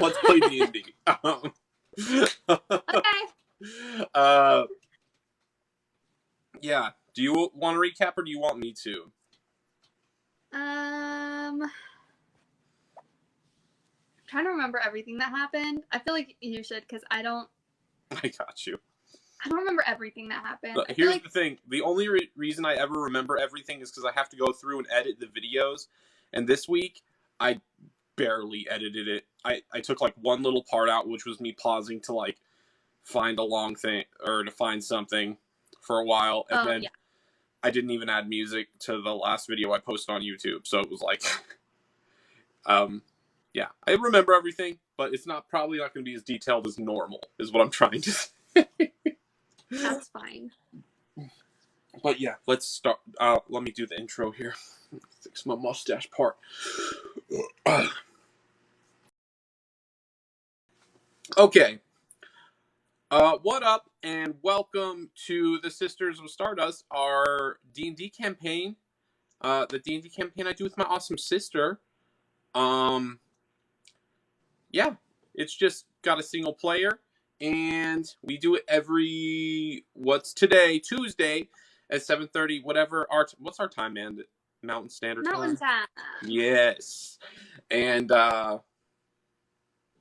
Let's play D&D. Okay. Yeah. Do you want to recap or do you want me to? I'm trying to remember everything that happened. I feel like you should, because I don't got you. I don't remember everything that happened. But here's the thing. The only reason I ever remember everything is because I have to go through and edit the videos. And this week, I barely edited it. I took like one little part out, which was me pausing to like find a long thing or to find something for a while. And then I didn't even add music to the last video I posted on YouTube. So it was like, yeah, I remember everything, but it's probably not going to be as detailed as normal, is what I'm trying to say. That's fine. But yeah, let's start. Let me do the intro here. Fix my mustache part. Okay. What up, and welcome to the Sisters of Stardust, our D&D campaign. The D&D campaign I do with my awesome sister. Yeah, it's just got a single player, and we do it every, what's today, Tuesday, at 7:30, whatever, what's our time, man? Mountain Standard Time? Mountain Time. Yes. And,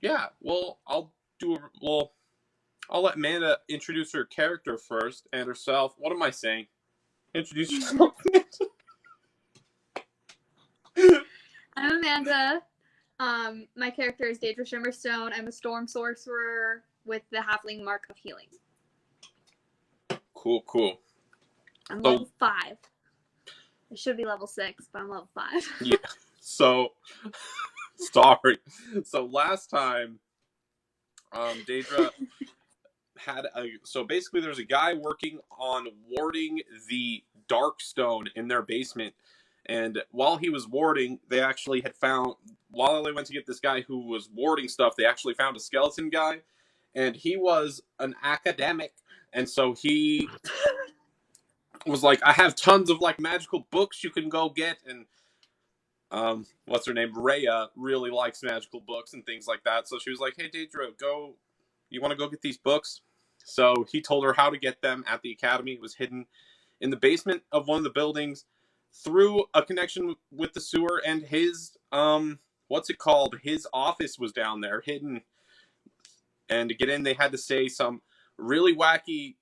yeah, well, I'll let Amanda introduce her character first, and herself. What am I saying? Introduce yourself. I'm Amanda. My character is Daedra Shimmerstone. I'm a storm sorcerer with the halfling mark of healing. Cool. I'm level 5. I should be level 6, but I'm level 5. Yeah. So, sorry. So last time, Daedra had so basically there's a guy working on warding the Darkstone in their basement. And while he was warding, they actually had found, while they went to get this guy who was warding stuff, they actually found a skeleton guy. And he was an academic. And so he was like, I have tons of like magical books you can go get. And what's her name? Rhea really likes magical books and things like that. So she was like, hey, Daedra, you want to go get these books? So he told her how to get them at the academy. It was hidden in the basement of one of the buildings, through a connection with the sewer, and his, what's it called? His office was down there, hidden. And to get in, they had to say some really wacky,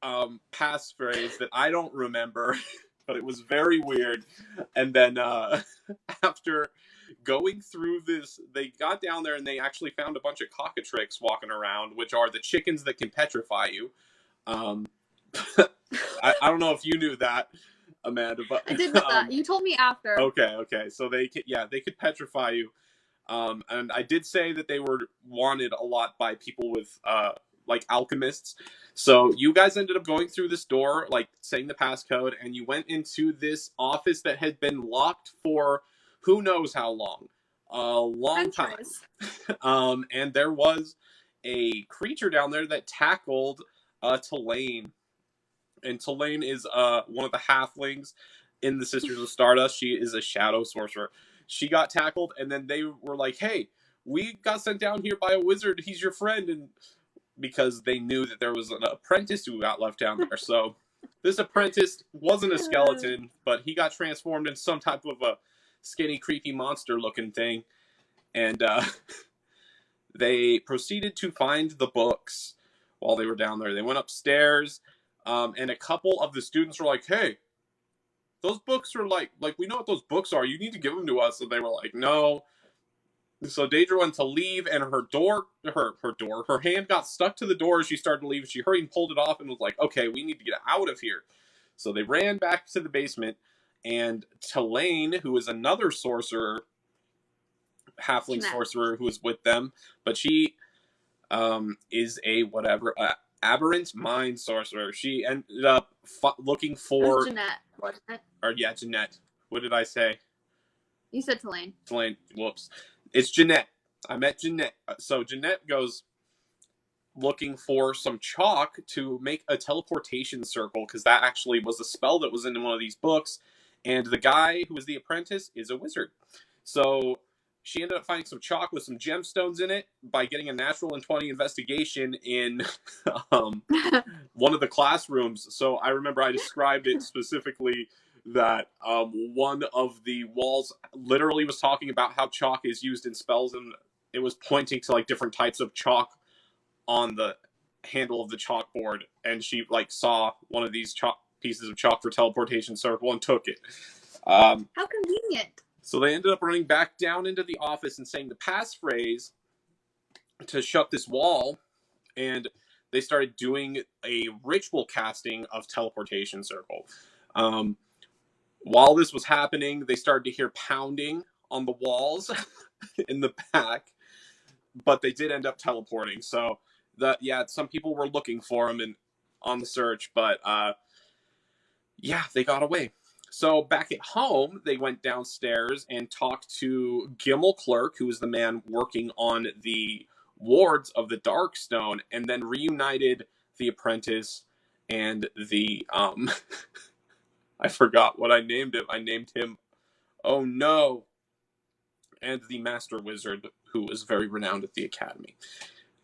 passphrase that I don't remember, but it was very weird. And then, after going through this, they got down there and they actually found a bunch of cockatricks walking around, which are the chickens that can petrify you. I don't know if you knew that, Amanda, but I did know that. You told me after. Okay. So they could petrify you. And I did say that they were wanted a lot by people with like alchemists. So you guys ended up going through this door, like saying the passcode, and you went into this office that had been locked for who knows how long. A long time. And there was a creature down there that tackled Tulane. And Tulane is one of the halflings in the Sisters of Stardust. She is a shadow sorcerer. She got tackled, and then they were like, hey, we got sent down here by a wizard. He's your friend. And because they knew that there was an apprentice who got left down there. So this apprentice wasn't a skeleton, but he got transformed into some type of a skinny, creepy monster-looking thing. And they proceeded to find the books while they were down there. They went upstairs. And a couple of the students were like, hey, those books are like we know what those books are. You need to give them to us. And they were like, no. So Daedra went to leave, and her hand got stuck to the door as she started to leave. She hurried and pulled it off and was like, okay, we need to get out of here. So they ran back to the basement, and Tulane, who is another sorcerer, halfling sorcerer who was with them, but she is a aberrant mind sorcerer. She ended up looking for Jeanette, wasn't it? Or yeah, Jeanette. What did I say? You said Tulane. Tulane. Whoops. It's Jeanette. I met Jeanette. So Jeanette goes looking for some chalk to make a teleportation circle, because that actually was a spell that was in one of these books. And the guy who was the apprentice is a wizard. So she ended up finding some chalk with some gemstones in it by getting a natural and 20 investigation in one of the classrooms. So I remember I described it specifically that one of the walls literally was talking about how chalk is used in spells, and it was pointing to like different types of chalk on the handle of the chalkboard, and she like saw one of these pieces of chalk for teleportation circle and took it. How convenient. So they ended up running back down into the office and saying the passphrase to shut this wall, and they started doing a ritual casting of teleportation circle. While this was happening, they started to hear pounding on the walls in the back, but they did end up teleporting. So some people were looking for him and on the search, but they got away. So back at home, they went downstairs and talked to Gimel Clerk, who was the man working on the wards of the Darkstone, and then reunited the apprentice and the I forgot what I named him. I named him Oh no, and the Master Wizard, who was very renowned at the Academy.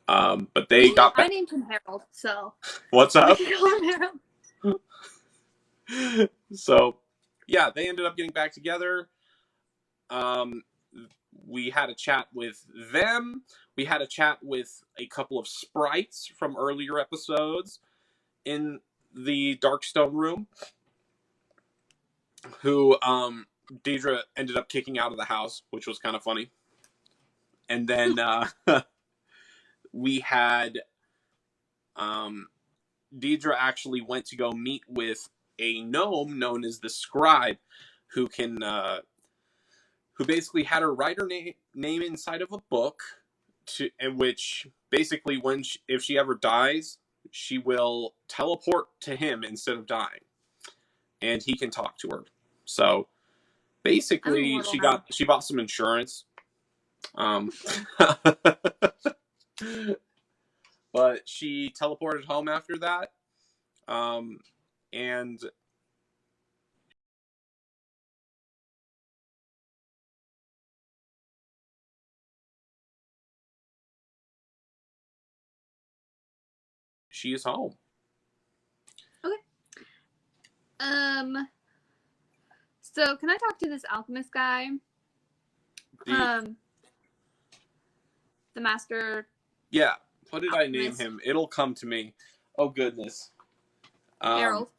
But they got back. I named him Harold, so what's up? We can call him Harold. So, yeah, they ended up getting back together. We had a chat with them. We had a chat with a couple of sprites from earlier episodes in the Darkstone room, who Deidre ended up kicking out of the house, which was kind of funny. And then we had Deidre actually went to go meet with a gnome known as the Scribe, who basically had her write her name inside of a book, in which basically if she ever dies, she will teleport to him instead of dying, and he can talk to her. So basically, she bought some insurance. But she teleported home after that, and she is home. Okay. So can I talk to this alchemist guy? The master. Yeah. What did I name him? It'll come to me. Oh goodness. Harold.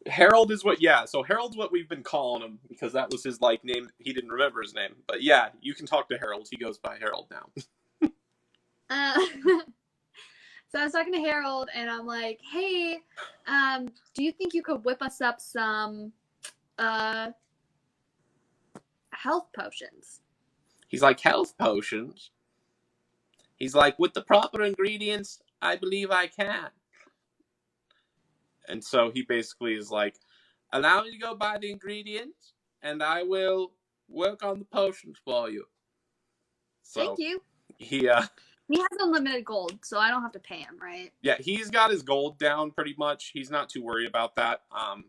Harold is what. Yeah. So Harold's what we've been calling him because that was his like name. He didn't remember his name, but yeah, you can talk to Harold. He goes by Harold now. So I was talking to Harold, and I'm like, "Hey, do you think you could whip us up some health potions?" He's like, health potions? He's like, with the proper ingredients, I believe I can. And so he basically is like, allow me to go buy the ingredients, and I will work on the potions for you. So, thank you. He has unlimited gold, so I don't have to pay him, right? Yeah, he's got his gold down pretty much. He's not too worried about that. And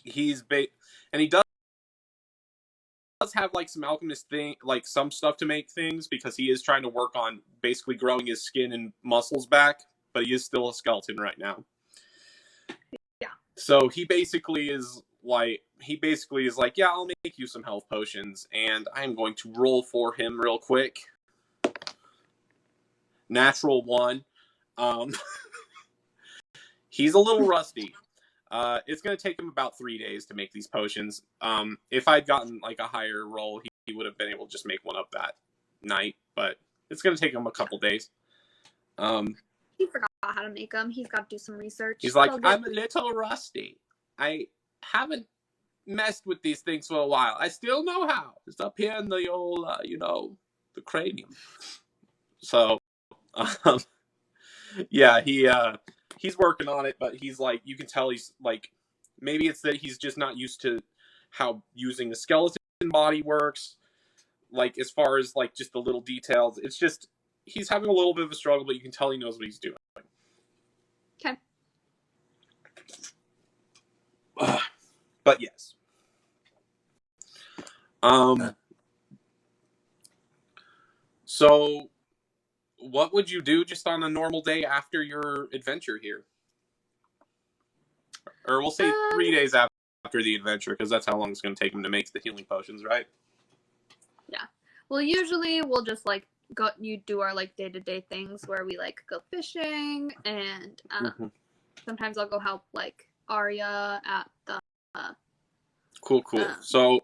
he does have like some alchemist thing, like some stuff to make things, because he is trying to work on basically growing his skin and muscles back, but he is still a skeleton right now. Yeah. So he basically is like, yeah, I'll make you some health potions, and I'm going to roll for him real quick. Natural 1. He's a little rusty. It's going to take him about 3 days to make these potions. If I'd gotten like a higher roll, he would have been able to just make one up that night, but it's going to take him a couple days. He forgot how to make them. He's got to do some research. He's like, I'm a little rusty. I haven't messed with these things for a while. I still know how. It's up here in the old, the cranium. So, yeah, he's working on it, but he's like, you can tell he's like, maybe it's that he's just not used to how using the skeleton body works, like as far as like just the little details. It's just he's having a little bit of a struggle, but you can tell he knows what he's doing. Okay. But yes. Um. So, what would you do just on a normal day after your adventure here? Or we'll say 3 days after the adventure, because that's how long it's going to take him to make the healing potions, right? Yeah. Well, usually we'll just like do our like day-to-day things where we like go fishing, and sometimes I'll go help like Arya at the Cool. So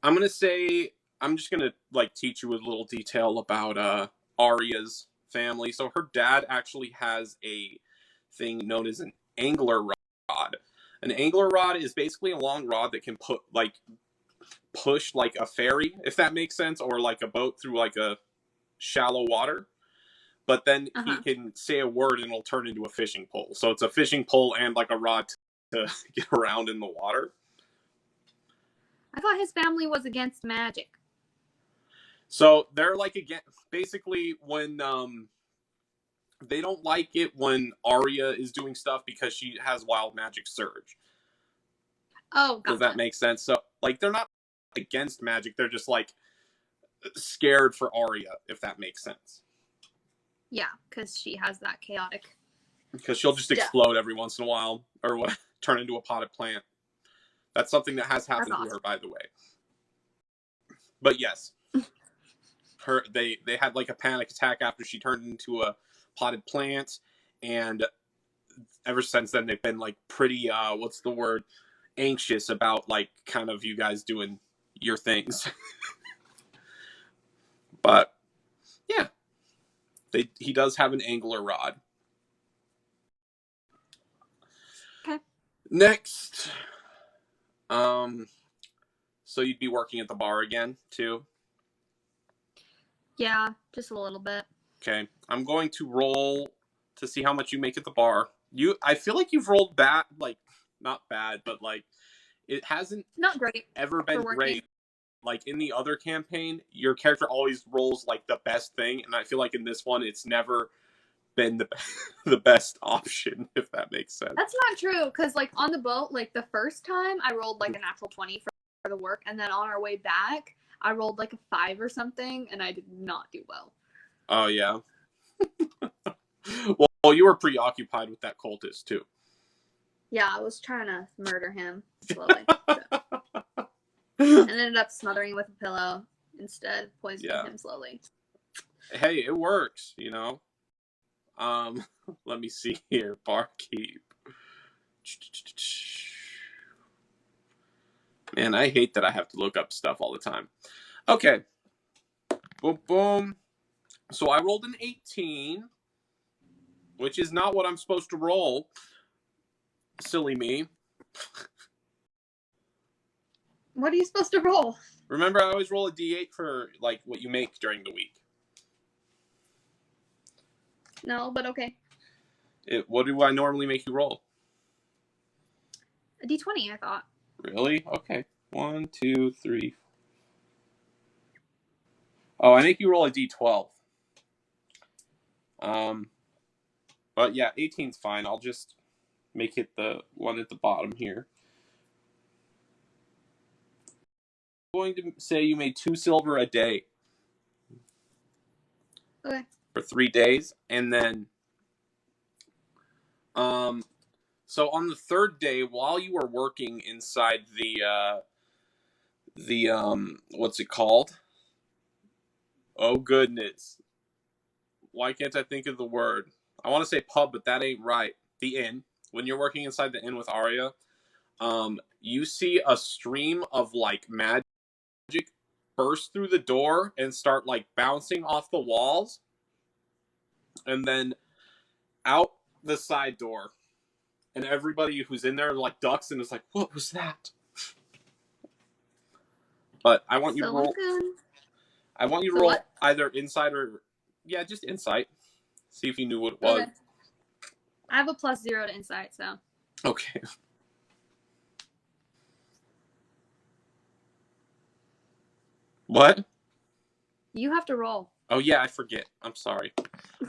I'm just gonna like teach you a little detail about Arya's family. So her dad actually has a thing known as an angler rod. An angler rod is basically a long rod that can push like a ferry, if that makes sense, or like a boat through like a shallow water. But then he can say a word and it'll turn into a fishing pole. So it's a fishing pole and like a rod to get around in the water. I thought his family was against magic. So they're like, again, basically when they don't like it when Arya is doing stuff because she has wild magic surge. Oh, gotcha. Does that make sense? So like they're not against magic, they're just like scared for Arya, if that makes sense. Yeah, because she has that chaotic. Because she'll just explode every once in a while, or what? Turn into a potted plant. That's something that has happened to her, by the way. But yes, they had like a panic attack after she turned into a potted plant, and ever since then they've been like pretty what's the word? Anxious about like kind of you guys doing your things. But yeah, he does have an angler rod. Okay. Next, so you'd be working at the bar again too? Yeah, just a little bit. Okay, I'm going to roll to see how much you make at the bar. I feel like you've rolled bad, like not bad, but like it hasn't not great ever been great. Like in the other campaign, your character always rolls like the best thing, and I feel like in this one, it's never been the best option, if that makes sense. That's not true, because like on the boat, like the first time I rolled like a natural 20 for the work, and then on our way back, I rolled like a 5 or something, and I did not do well. Oh yeah. Well, you were preoccupied with that cultist too. Yeah, I was trying to murder him slowly. And ended up smothering him with a pillow instead, poisoning him slowly. Hey, it works, you know. Let me see here. Barkeep. Man, I hate that I have to look up stuff all the time. Okay. Boom, boom. So I rolled an 18, which is not what I'm supposed to roll. Silly me. What are you supposed to roll? Remember, I always roll a d8 for like what you make during the week. No, but okay. What do I normally make you roll? A d20, I thought. Really? Okay. 1, 2, 3. Oh, I make you roll a d12. But yeah, 18's fine. I'll just make it the one at the bottom here. I'm going to say you made 2 silver a day. Okay. For 3 days, and then so on the third day, while you were working inside the what's it called? Oh goodness. Why can't I think of the word? I want to say pub, but that ain't right. The inn. When you're working inside the inn with Arya, you see a stream of like magic burst through the door and start like bouncing off the walls, and then out the side door. And everybody who's in there like ducks and is like, "What was that?" But I want you to roll. I want you to roll either insight or just insight. See if you knew what it was. Okay. I have a +0 to insight, so. Okay. What? You have to roll. Oh yeah, I forget. I'm sorry.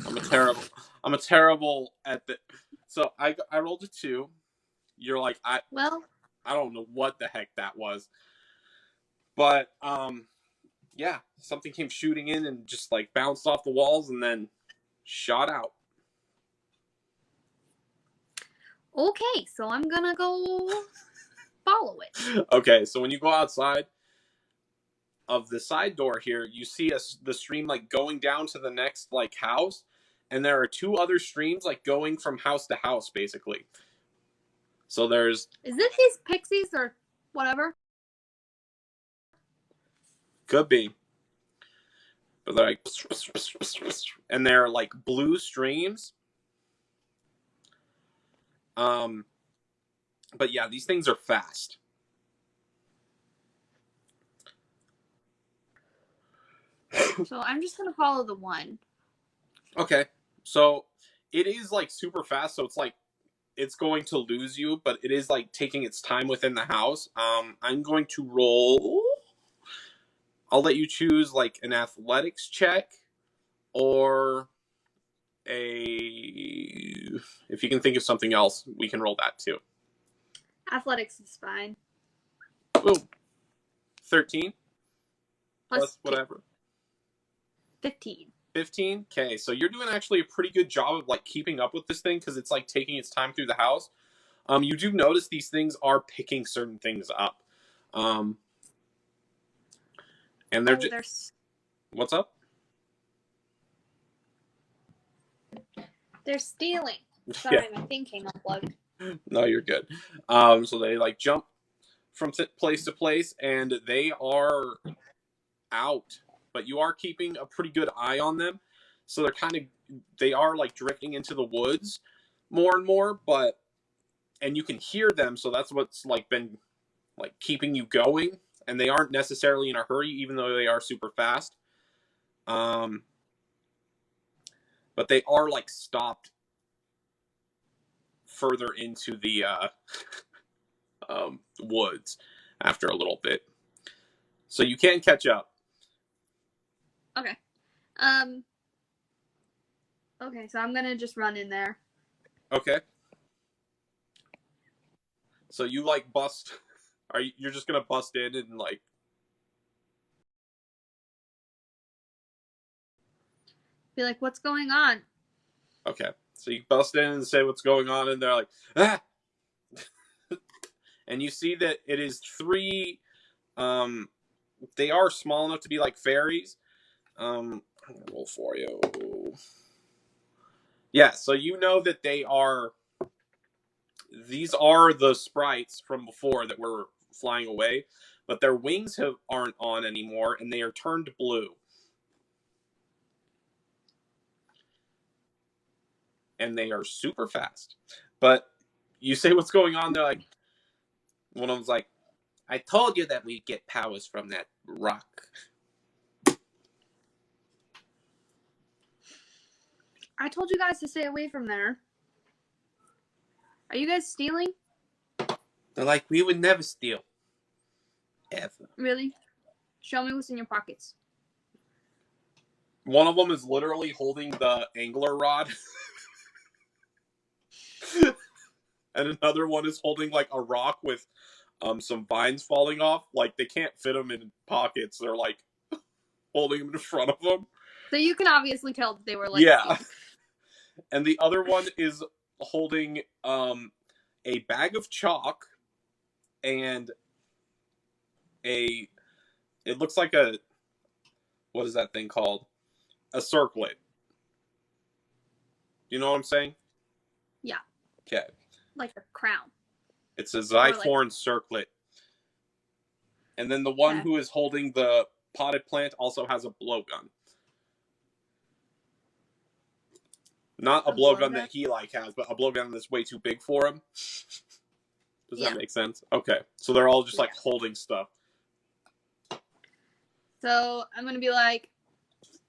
I'm a terrible at the. So I rolled a 2. You're like I don't know what the heck that was. But yeah, something came shooting in and just like bounced off the walls and then shot out. Okay, so I'm gonna go follow it. Okay, so when you go outside of the side door here, you see the stream like going down to the next like house, and there are two other streams like going from house to house basically. So there's Is it these pixies or whatever? could be. But they're like and they're like blue streams. But yeah, these things are fast. So I'm just gonna follow the one. Okay. So it is like super fast, so it's like it's going to lose you, but it is like taking its time within the house. I'm going to roll. I'll let you choose like an athletics check or if you can think of something else, we can roll that too. Athletics is fine. Boom. 13 plus whatever. 15. 15? Okay, so you're doing actually a pretty good job of like keeping up with this thing because it's like taking its time through the house. You do notice these things are picking certain things up. And they're just... What's up? They're stealing. Sorry, my thing came unplugged. No, you're good. So they like jump from place to place, and they are out. But you are keeping a pretty good eye on them. So they are like drifting into the woods more and more, and you can hear them, so that's what's like been like keeping you going. And they aren't necessarily in a hurry, even though they are super fast. But they are like stopped further into the woods after a little bit, so you can catch up. Okay. Okay, so I'm gonna just run in there. Okay. So you like bust? You're just gonna bust in and like? Be like, what's going on? Okay, so you bust in and say what's going on, and they're like, ah! And you see that it is 3. They are small enough to be like fairies. I'm gonna roll for you. Yeah, so you know that these are the sprites from before that were flying away, but their wings aren't on anymore, and they are turned blue. And they are super fast. But you say what's going on, they're like, one of them's like, I told you that we'd get powers from that rock. I told you guys to stay away from there. Are you guys stealing? They're like, we would never steal. Ever. Really? Show me what's in your pockets. One of them is literally holding the angler rod. And another one is holding like a rock with some vines falling off. Like they can't fit them in pockets. They're like holding them in front of them. So you can obviously tell that they were like... Yeah. And the other one is holding a bag of chalk and it looks like what is that thing called? A circlet. You know what I'm saying? Yeah. Okay. Like a crown. It's a Zythorn circlet. And then the one who is holding the potted plant also has a blowgun. Not a blowgun that he like has, but a blowgun that's way too big for him. Does that make sense? Okay. So they're all just like holding stuff. So I'm going to be like,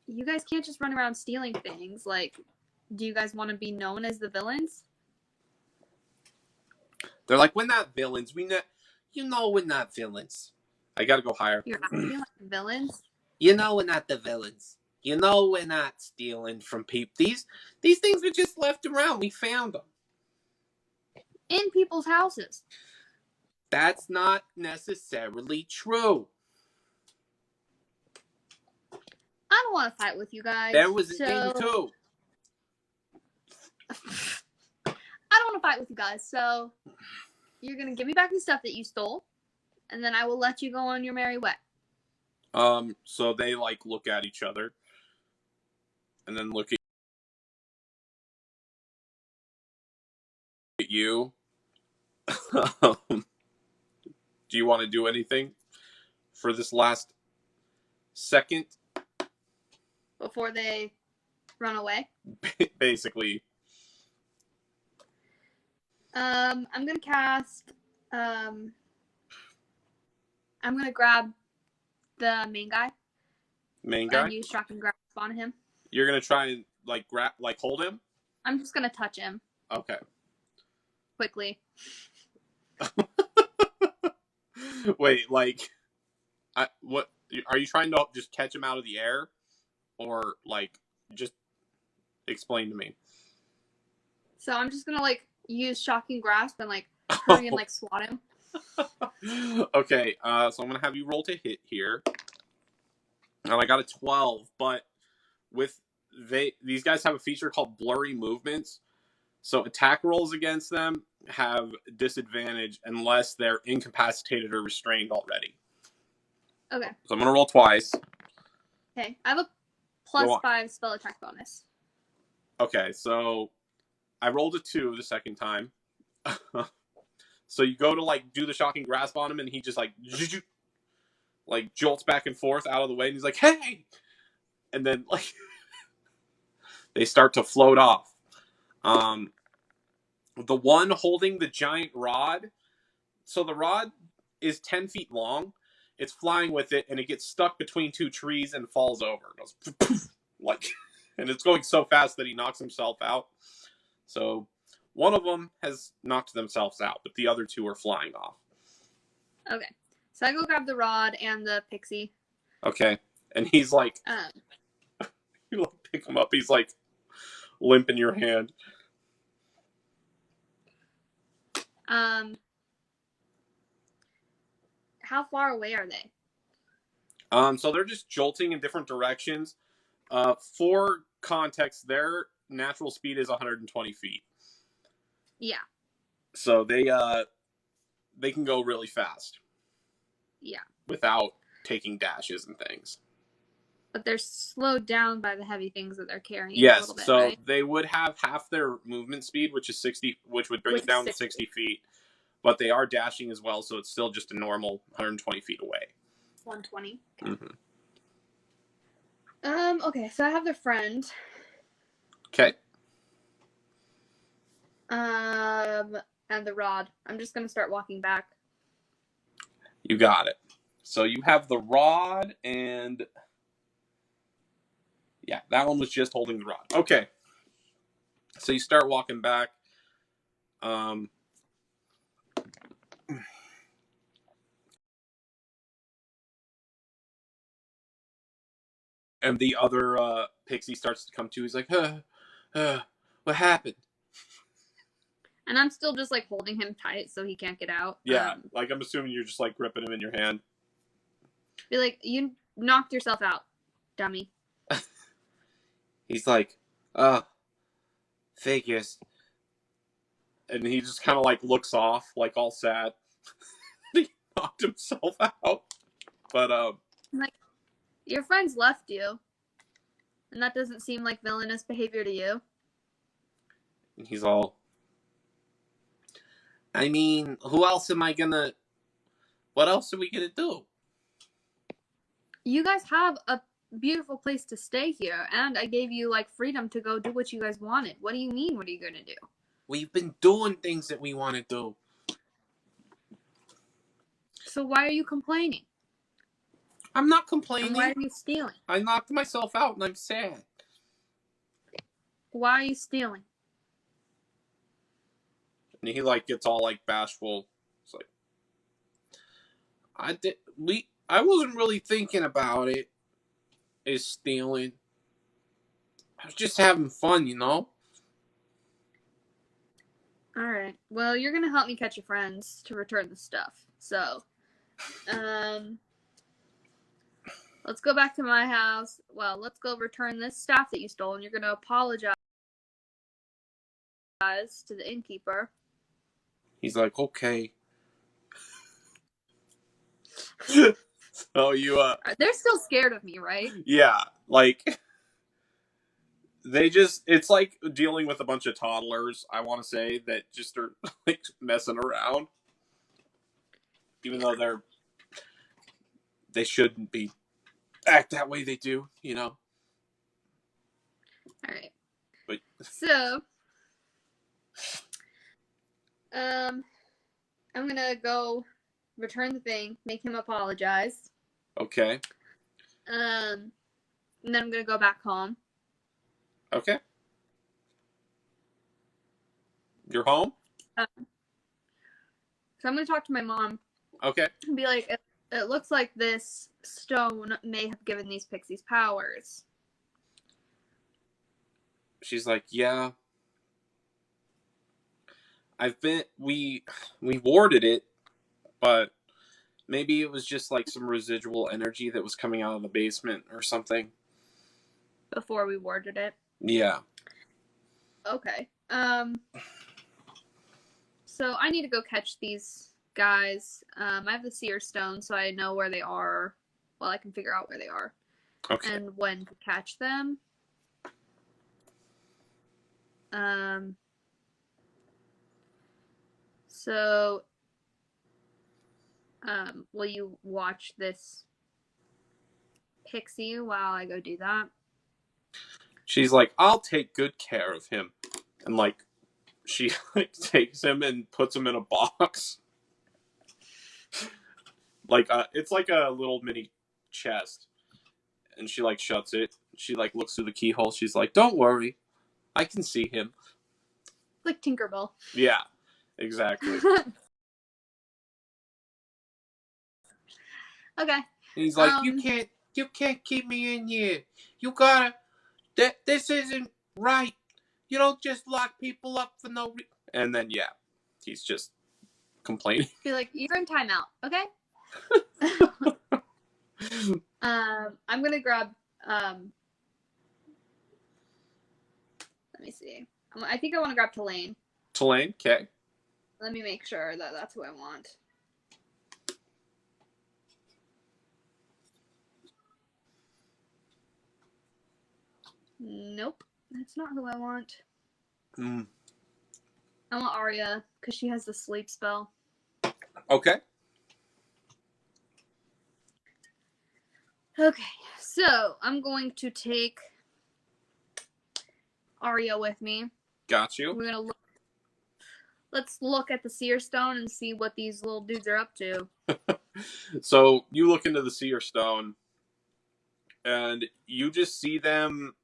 you guys can't just run around stealing things. Like, do you guys want to be known as the villains? They're like, we're not villains. We're not villains. I gotta go higher. You're acting like villains? We're not the villains. We're not stealing from people. These things were just left around. We found them. In people's houses. That's not necessarily true. I don't want to fight with you guys. That was an 82. I don't want to fight with you guys, so you're going to give me back the stuff that you stole, and then I will let you go on your merry way. So they, like, look at each other, and then look at you. Do you want to do anything for this last second? Before they run away? Basically. I'm going to cast, I'm going to grab the main guy. Main guy? And use shock and grasp on him. You're going to try and, like, hold him? I'm just going to touch him. Okay. Quickly. Wait, like, what are you trying to just catch him out of the air, or like just explain to me? So I'm just gonna like use shocking grasp and like hurry and like swat him. Okay, so I'm gonna have you roll to hit here, and I got a 12. But with these guys have a feature called blurry movements, so attack rolls against them have disadvantage unless they're incapacitated or restrained already. Okay. So I'm going to roll twice. Okay. I have a +5 spell attack bonus. Okay, so I rolled a 2 the second time. So you go to, like, do the shocking grasp on him, and he just, like jolts back and forth out of the way, and he's like, hey! And then, like, they start to float off. The one holding the giant rod, so the rod is 10 feet long. It's flying with it, and it gets stuck between two trees and falls over. It goes poof, like, and it's going so fast that he knocks himself out. So one of them has knocked themselves out, but the other two are flying off. Okay, so I go grab the rod and the pixie. Okay, and he's like, you like pick him up. He's like limp in your hand. How far away are they? So they're just jolting in different directions. For context, their natural speed is 120 feet. Yeah. So they can go really fast. Yeah. Without taking dashes and things. But they're slowed down by the heavy things that they're carrying. Yes, a little bit, so right? they would have half their movement speed, which is 60, which would bring it down to 60 feet. But they are dashing as well, so it's still just a normal 120 feet away. 120. Okay. Mm-hmm. Okay, so I have their friend. Okay. And the rod. I'm just gonna start walking back. You got it. So you have the rod, and yeah, that one was just holding the rod. Okay. So you start walking back. And the other pixie starts to come to. He's like, what happened? And I'm still just like holding him tight so he can't get out. Yeah, like I'm assuming you're just like gripping him in your hand. Be like, you knocked yourself out, dummy. He's like, figures. And he just kind of like looks off, like all sad. He knocked himself out. But like, your friends left you, and that doesn't seem like villainous behavior to you. And he's all, I mean, who else am I gonna? What else are we gonna do? You guys have a beautiful place to stay here, and I gave you like freedom to go do what you guys wanted. What do you mean? What are you gonna do? We've been doing things that we want to do. So why are you complaining? I'm not complaining. And why are you stealing? I knocked myself out and I'm sad. Why are you stealing? And he like gets all like bashful. It's like, I wasn't really thinking about it as stealing. I was just having fun, you know? Alright. Well, you're gonna help me catch your friends to return the stuff. So, let's go back to my house. Well, let's go return this staff that you stole, and you're gonna apologize to the innkeeper. He's like, okay. So They're still scared of me, right? yeah, like it's like dealing with a bunch of toddlers, I want to say, that just are like messing around, even though they shouldn't be act that way. They do, All right. But So, I'm gonna go return the thing, make him apologize. okay. And then I'm gonna go back home. Okay. You're home? So I'm gonna talk to my mom. Okay. And be like, it looks like this stone may have given these pixies powers. She's like, yeah. We warded it, but maybe it was just like some residual energy that was coming out of the basement or something. Before we warded it. Yeah. Okay. So I need to go catch these guys. I have the seer stone, so I know where they are. Well, I can figure out where they are. Okay. And when to catch them. So, will you watch this pixie while I go do that? She's like, I'll take good care of him. And like, she like takes him and puts him in a box. Like, it's like a little mini chest. And she like shuts it. She like looks through the keyhole. She's like, don't worry. I can see him. Like Tinkerbell. Yeah, exactly. Okay. He's like, you can't keep me in here. You gotta, this isn't right. You don't just lock people up for no reason. And then, yeah, he's just complaining. Be like, you're in timeout, okay? I'm gonna grab, let me see. I think I want to grab Tulane. Tulane, okay. Let me make sure that that's who I want. Nope, that's not who I want. Mm. I want Arya, because she has the sleep spell. Okay. Okay, so I'm going to take Arya with me. Got you. We're gonna let's look at the seer stone and see what these little dudes are up to. So you look into the seer stone, and you just see them.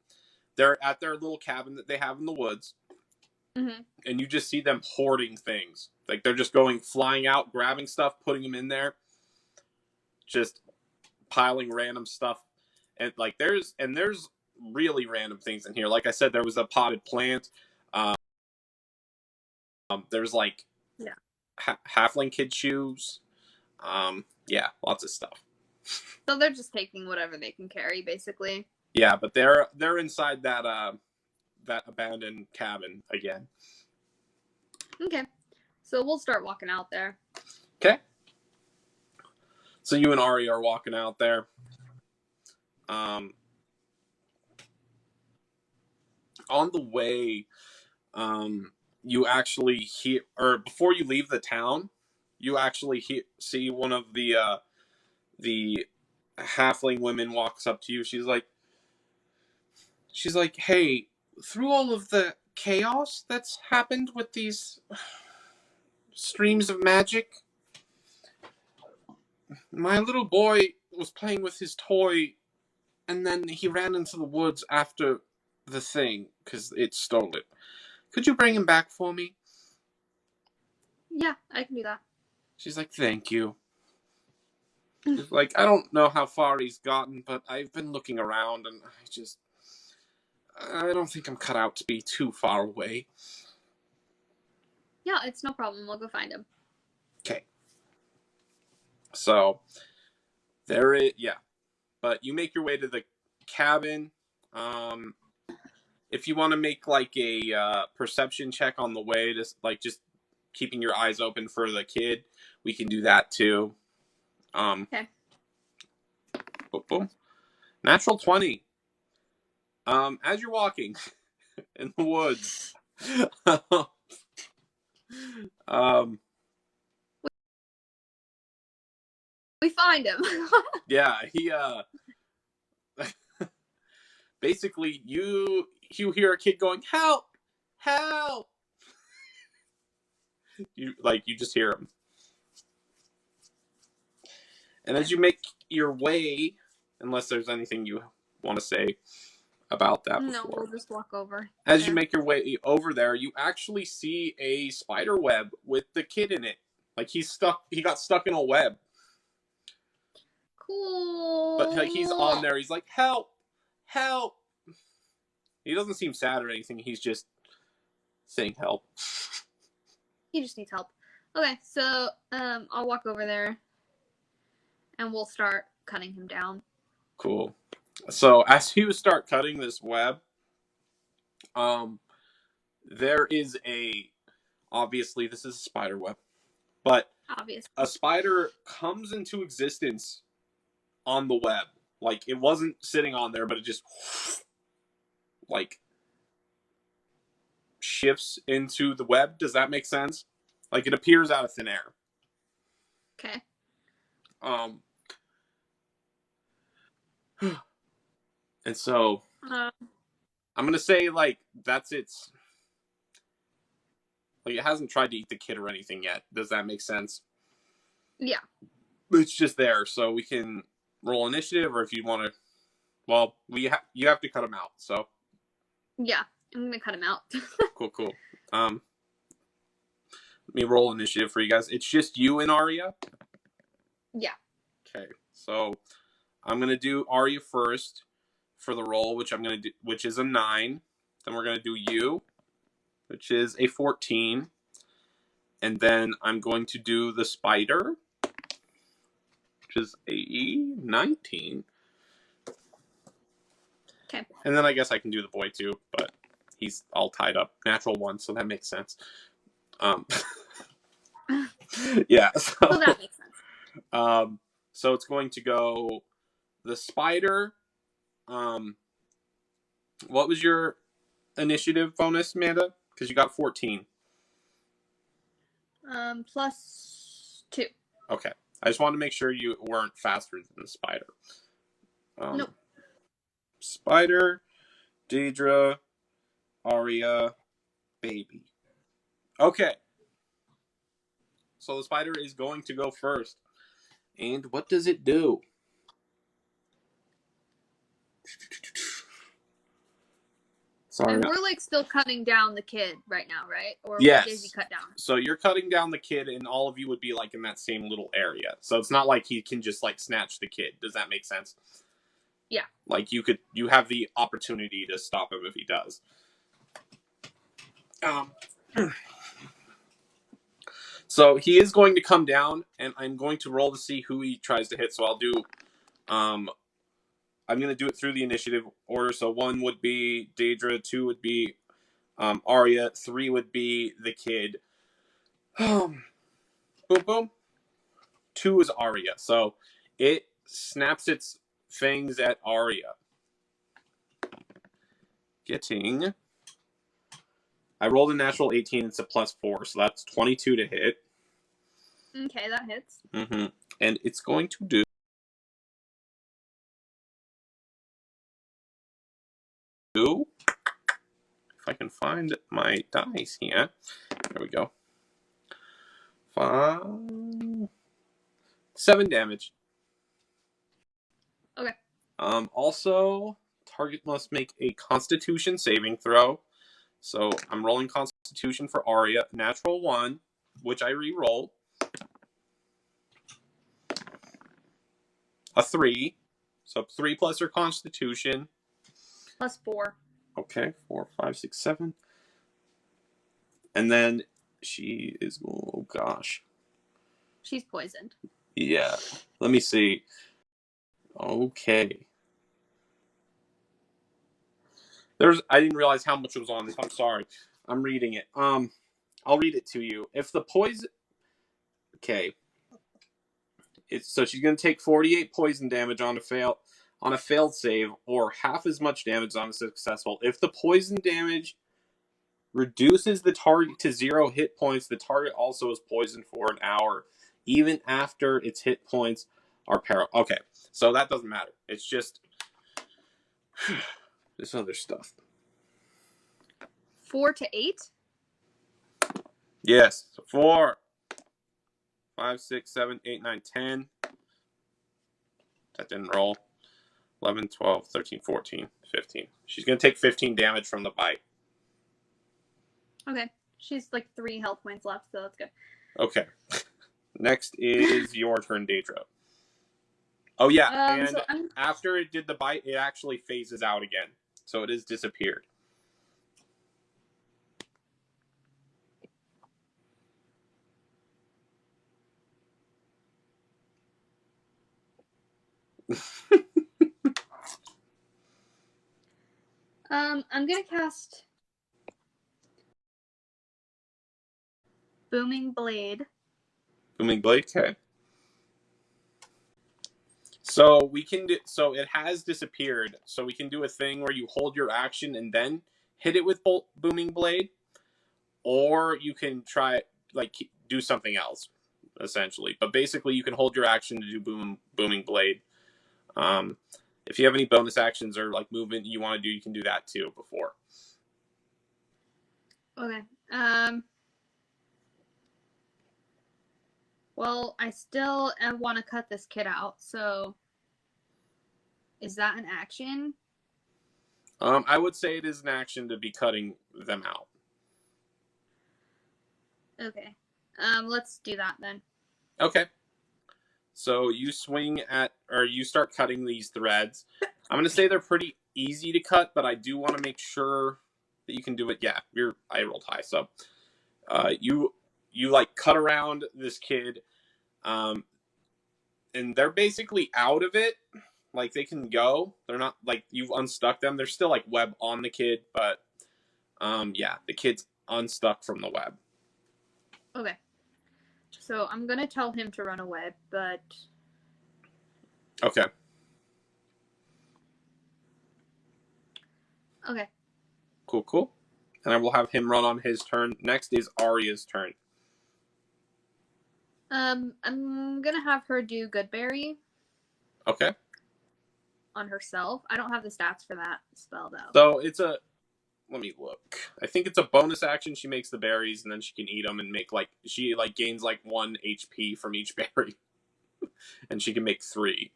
They're at their little cabin that they have in the woods, and you just see them hoarding things. Like they're just flying out, grabbing stuff, putting them in there, just piling random stuff. And like there's really random things in here. Like I said, there was a potted plant. There's like halfling kid shoes. Yeah, lots of stuff. So they're just taking whatever they can carry, basically. Yeah, but they're inside that abandoned cabin again. Okay, so we'll start walking out there. Okay. So you and Ari are walking out there. On the way, you actually hear, or before you leave the town, you actually see one of the halfling women walks up to you. She's like, hey, through all of the chaos that's happened with these streams of magic, my little boy was playing with his toy, and then he ran into the woods after the thing because it stole it. Could you bring him back for me? Yeah, I can do that. She's like, thank you. She's like, I don't know how far he's gotten, but I've been looking around, and I don't think I'm cut out to be too far away. Yeah, it's no problem. We'll go find him. Okay. So, there it, yeah. But you make your way to the cabin. If you want to make like a perception check on the way, just keeping your eyes open for the kid, we can do that too. Okay. Boom, boom. Natural 20. As you're walking in the woods, We find him. yeah, he basically you hear a kid going, "Help! Help!" You just hear him. And as you make your way, unless there's anything you want to say about that before. No, we'll just walk over. As you make your way over there, you actually see a spider web with the kid in it. Like he got stuck in a web. Cool. But like he's on there, he's like, "Help! Help!" He doesn't seem sad or anything, he's just saying help. He just needs help. Okay, so I'll walk over there and we'll start cutting him down. Cool. So as you start cutting this web, there is obviously this is a spider web, but obviously a spider comes into existence on the web. Like it wasn't sitting on there, but it just like shifts into the web. Does that make sense? Like it appears out of thin air. Okay. And so I'm gonna say like that's its. Like it hasn't tried to eat the kid or anything yet. Does that make sense? Yeah. It's just there, so we can roll initiative, or if you want to. Well, you have to cut him out. So. Yeah, I'm gonna cut him out. Cool. Let me roll initiative for you guys. It's just you and Arya. Yeah. Okay, so I'm gonna do Arya first for the roll, which is a 9. Then we're gonna do you, which is a 14, and then I'm going to do the spider, which is a 19. Okay. And then I guess I can do the boy too, but he's all tied up. Natural 1, so that makes sense. Yeah. So that makes sense. So it's going to go the spider. What was your initiative bonus, Amanda? Because you got 14. +2. Okay. I just wanted to make sure you weren't faster than the spider. Nope. Spider, Deidre, Arya, baby. Okay. So the spider is going to go first. And what does it do? Sorry. And we're like still cutting down the kid right now, right? Or yes. Is he cut down? So you're cutting down the kid, and all of you would be like in that same little area. So it's not like he can just like snatch the kid. Does that make sense? Yeah. Like you have the opportunity to stop him if he does. So he is going to come down, and I'm going to roll to see who he tries to hit. So I'll do. I'm going to do it through the initiative order. So 1 would be Deidre, 2 would be Arya, 3 would be the kid. Boom, boom. 2 is Arya. So it snaps its fangs at Arya. I rolled a natural 18. It's a +4, so that's 22 to hit. Okay, that hits. Mm-hmm. And it's going to do. If I can find my dice here. There we go. 7 damage. Okay. Also, target must make a Constitution saving throw. So I'm rolling Constitution for Arya. Natural 1, which I re-roll. A 3. So 3 plus her Constitution. +4. Okay, 4, 5, 6, 7. And then she is, oh gosh. She's poisoned. Yeah. Let me see. Okay. I didn't realize how much was on this. I'm sorry. I'm reading it. I'll read it to you. If the poison, okay, so she's gonna take 48 poison damage on a failed save, or half as much damage on a successful. If the poison damage reduces the target to 0 hit points, the target also is poisoned for an hour, even after its hit points are paralyzed. Okay, so that doesn't matter. It's just this other stuff. 4 to 8? Yes. So 4, 5, 6, 7, 8, 9, 10. That didn't roll. 11, 12, 13, 14, 15. She's going to take 15 damage from the bite. Okay. She's like 3 health points left, so that's good. Okay. Next is your turn, Daedra. Oh, yeah. And so after it did the bite, it actually phases out again. So it has disappeared. I'm gonna cast Booming Blade. Booming Blade, okay. So we can do, so it has disappeared. So we can do a thing where you hold your action and then hit it with Booming Blade, or you can try like do something else essentially. But basically, you can hold your action to do Booming Blade. If you have any bonus actions or like movement you want to do, you can do that too before. Okay. Well, I still want to cut this kid out, so is that an action? I would say it is an action to be cutting them out. Okay. Let's do that then. Okay. So you swing at, or you start cutting these threads. I'm going to say they're pretty easy to cut, but I do want to make sure that you can do it. Yeah, I rolled high, so you like cut around this kid, and they're basically out of it. Like they can go. They're not like you've unstuck them. They're still like web on the kid, but yeah, the kid's unstuck from the web. Okay. So I'm gonna tell him to run away, but Okay. okay. Cool. And I will have him run on his turn. Next is Arya's turn. I'm gonna have her do Goodberry. Okay. On herself. I don't have the stats for that spell though. So let me look. I think it's a bonus action. She makes the berries and then she can eat them and make she gains 1 HP from each berry, and she can make 3.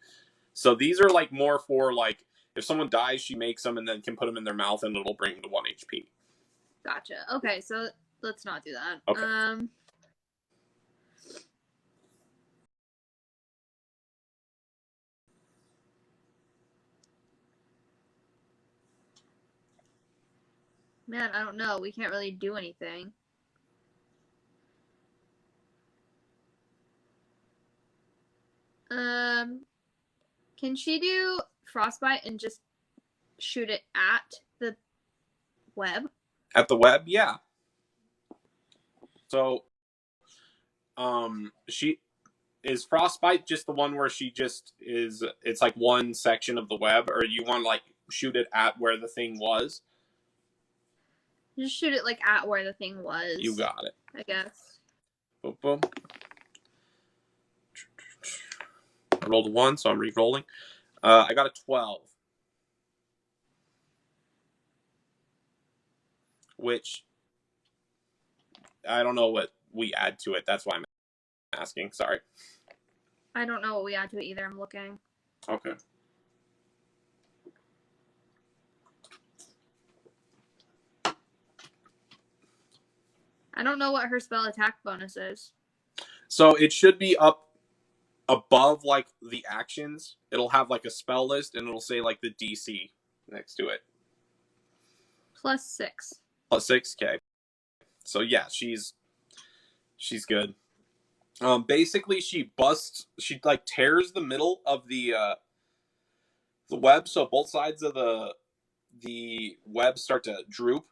So these are more for if someone dies, she makes them and then can put them in their mouth and it'll bring them to 1 HP. Gotcha. Okay, so let's not do that. Okay. Man, I don't know. We can't really do anything. Can she do frostbite and just shoot it at the web? At the web, yeah. So, she is frostbite just the one where she just is. It's one section of the web, or you want to shoot it at where the thing was? Just shoot it at where the thing was. You got it. I guess. Boom, boom. I rolled a 1, so I'm re-rolling. I got a 12. Which, I don't know what we add to it. That's why I'm asking. Sorry. I don't know what we add to it either. I'm looking. Okay. I don't know what her spell attack bonus is. So it should be up above the actions. It'll have a spell list and it'll say the DC next to it. +6. +6, okay. So yeah, she's good. Basically she tears the middle of the the web, so both sides of the web start to droop.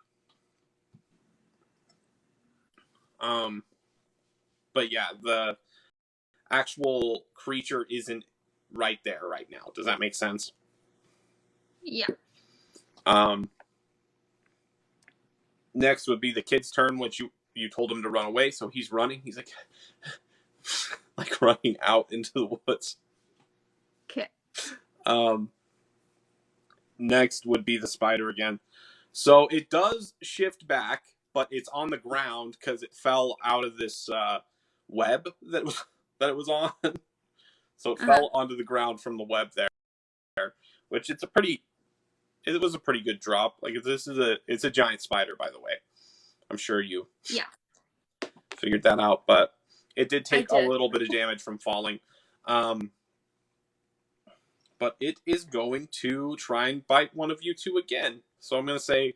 But yeah, the actual creature isn't right there right now. Does that make sense? Yeah. Next would be the kid's turn, which you told him to run away, so he's running. He's like like running out into the woods. Okay. Next would be the spider again. So it does shift back, but it's on the ground because it fell out of this web that it was on. So it fell onto the ground from the web there, which it was a pretty good drop. Like it's a giant spider, by the way. I'm sure you figured that out, but it did take a little bit of damage from falling. But it is going to try and bite one of you two again. So I'm going to say,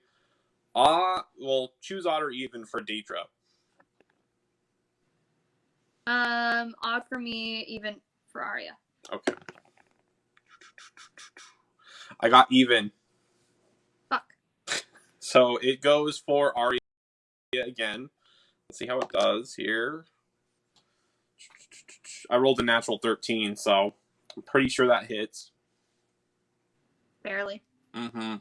choose odd or even for Deidre. Odd for me, even for Arya. Okay. I got even. Fuck. So it goes for Arya again. Let's see how it does here. I rolled a natural 13, so I'm pretty sure that hits. Barely. Mm-hmm.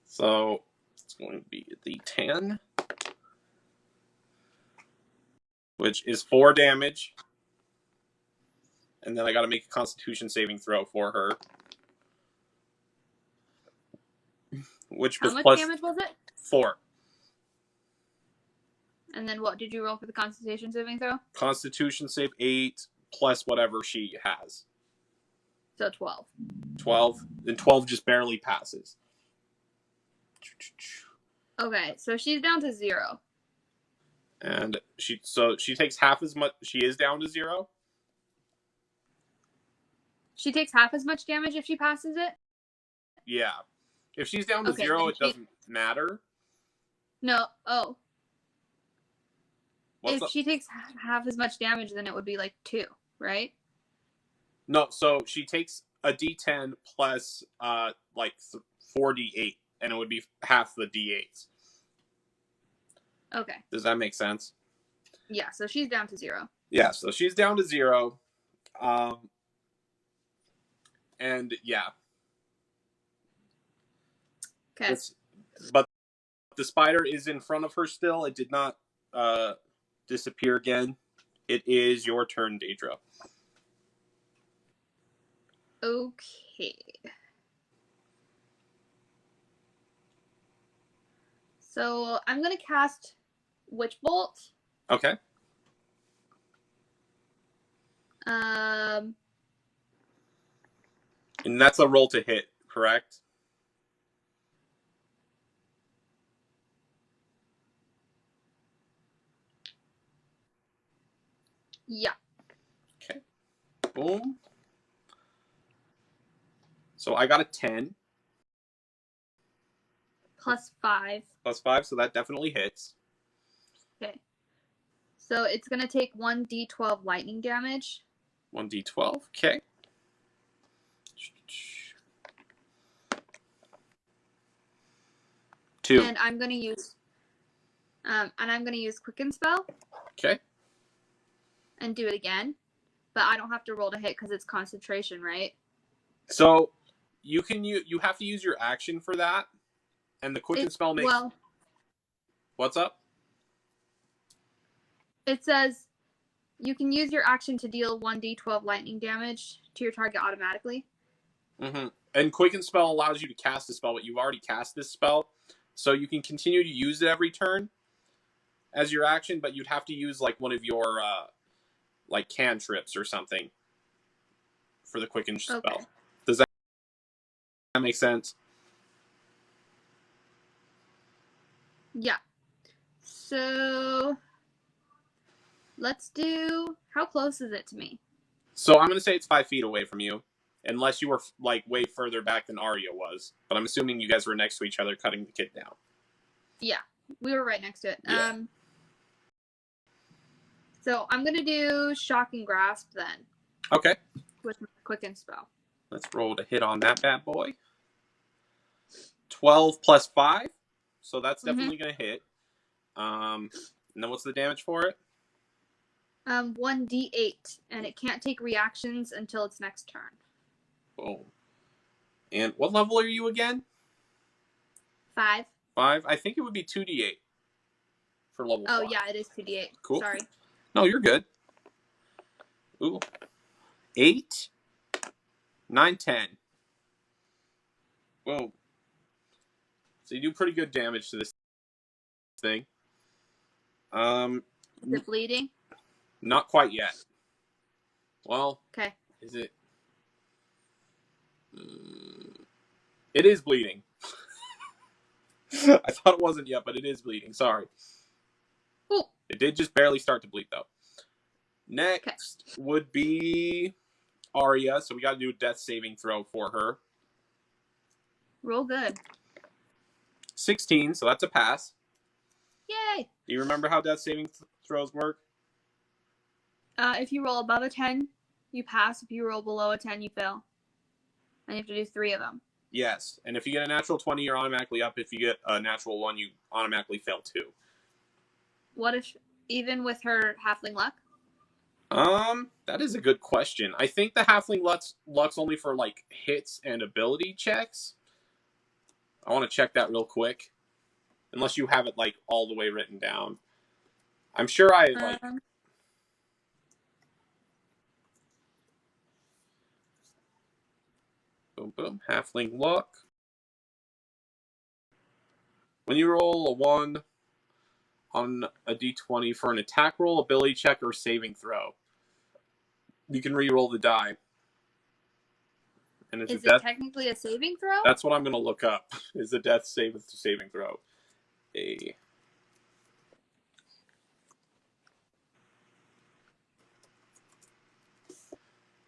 So it's going to be the 10, which is 4 damage. And then I got to make a Constitution saving throw for her. Which was how much plus damage was it? 4. And then what did you roll for the Constitution saving throw? Constitution save 8 plus whatever she has. So 12. 12. Then 12 just barely passes. Okay, so she's down to 0. And she takes half as much. She is down to 0. She takes half as much damage if she passes it? Yeah. If she's down to 0, it doesn't matter. No. Oh. What's if she takes half as much damage, then it would be like 2, right? No, so she takes a D10 plus 4D8, and it would be half the D8s. Okay. Does that make sense? Yeah, so she's down to 0. Yeah, so she's down to 0. And yeah. Okay. But the spider is in front of her still. It did not disappear again. It is your turn, Deidre. Okay. So I'm going to cast Witch Bolt. Okay. And that's a roll to hit, correct? Yeah. Okay. Boom. So I got a 10. Plus 5. Plus 5, so that definitely hits. Okay. So it's going to take 1d12 lightning damage. 1d12, okay. Two. And I'm going to use Quicken Spell. Okay. And do it again. But I don't have to roll to hit because it's concentration, right? So you have to use your action for that. And the Quicken Spell makes... Well... What's up? It says you can use your action to deal 1d12 lightning damage to your target automatically. Mm-hmm. And Quicken Spell allows you to cast a spell, but you've already cast this spell. So you can continue to use it every turn as your action, but you'd have to use like one of your cantrips or something for the Quicken Spell. Does that make sense? Yeah. So let's do... How close is it to me? So I'm going to say it's 5 feet away from you. Unless you were like way further back than Arya was. But I'm assuming you guys were next to each other cutting the kid down. Yeah. We were right next to it. Yeah. So I'm going to do Shocking Grasp then. Okay. With my Quicken Spell. Let's roll to hit on that bad boy. 12 plus 5. So that's definitely going to hit. And then what's the damage for it? 1d8, and it can't take reactions until its next turn. Boom. And what level are you again? 5. 5? I think it would be 2d8 for level 5. Oh, yeah, it is 2d8. Cool. Sorry. No, you're good. Ooh. 8, 9, 10. Boom. So you do pretty good damage to this thing. Is it bleeding? Not quite yet. Well, okay. Is it? It is bleeding. I thought it wasn't yet, but it is bleeding. Sorry. Cool. It did just barely start to bleed, though. Next would be Arya, so we got to do a death saving throw for her. Roll good. 16, so that's a pass. Yay! Do you remember how death saving throws work? If you roll above a 10, you pass. If you roll below a 10, you fail. And you have to do 3 of them. Yes, and if you get a natural 20, you're automatically up. If you get a natural 1, you automatically fail too. What if, even with her halfling luck? That is a good question. I think the halfling luck's only for, like, hits and ability checks. I want to check that real quick. Unless you have it, like, all the way written down. I'm sure I, like... Boom, boom. Halfling luck. When you roll a 1 on a d20 for an attack roll, ability check, or saving throw, you can re-roll the die. And is it technically a saving throw? That's what I'm going to look up. Is a death saving throw.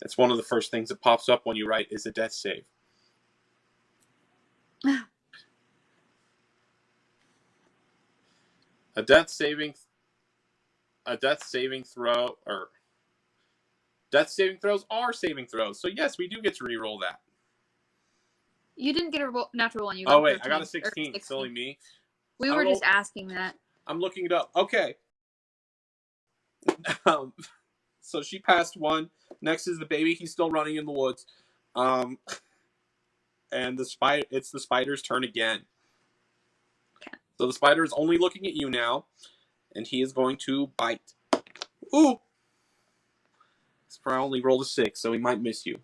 That's one of the first things that pops up when you write is a death save. A death saving throw, or death saving throws are saving throws. So yes, we do get to re-roll that. You didn't get a natural one. You got 13, I got a 16. Silly me. We were just asking that. I'm looking it up. Okay. So she passed 1. Next is the baby. He's still running in the woods. And it's the spider's turn again. Okay. So the spider is only looking at you now, and he is going to bite. Ooh! This probably only rolled a 6, so he might miss you.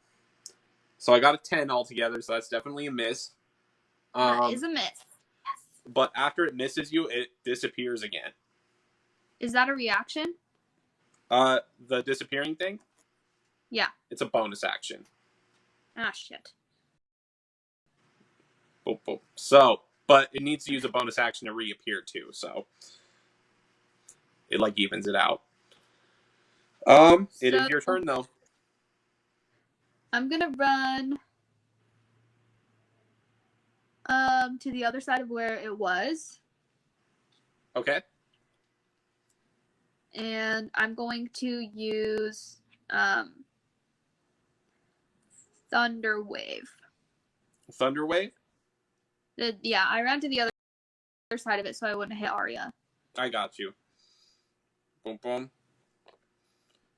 So I got a 10 altogether, so that's definitely a miss. That is a miss. Yes. But after it misses you, it disappears again. Is that a reaction? The disappearing thing? Yeah. It's a bonus action. Ah, shit. Boop, boop. So, but it needs to use a bonus action to reappear too, so it, like, evens it out. It is your turn, though. I'm gonna run to the other side of where it was. Okay. And I'm going to use Thunder Wave. Thunder Wave? Yeah, I ran to the other side of it so I wouldn't hit Arya. I got you. Boom, boom.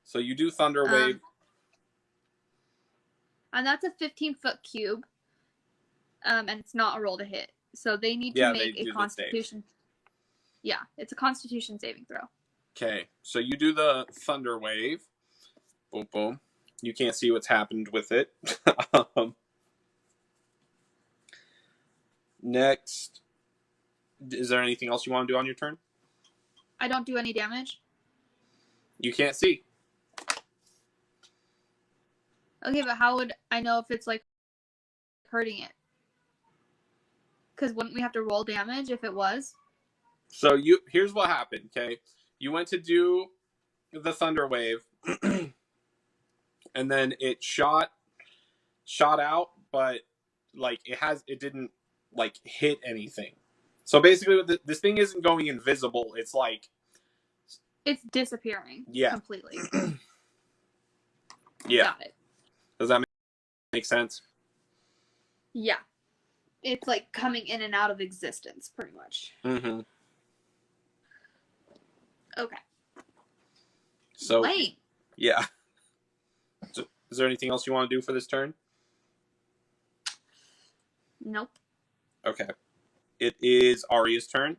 So you do Thunder Wave. And that's a 15-foot cube. And it's not a roll to hit. So they need to make a Constitution. Yeah, it's a Constitution saving throw. Okay, so you do the Thunder Wave. Boom, boom. You can't see what's happened with it. Next, is there anything else you want to do on your turn? I don't do any damage. You can't see. Okay, but how would I know if it's, like, hurting it? Because wouldn't we have to roll damage if it was? So here's what happened, okay? You went to do the Thunder Wave, and then it shot out, but, like, it didn't, like, hit anything. So basically, this thing isn't going invisible. It's like... It's disappearing. Yeah. Completely. Yeah. Got it. Does that Make sense? Yeah. It's like coming in and out of existence, pretty much. Mm-hmm. Okay. So, Lame. yeah. So, is there anything else you want to do for this turn? Nope. Okay. It is Arya's turn.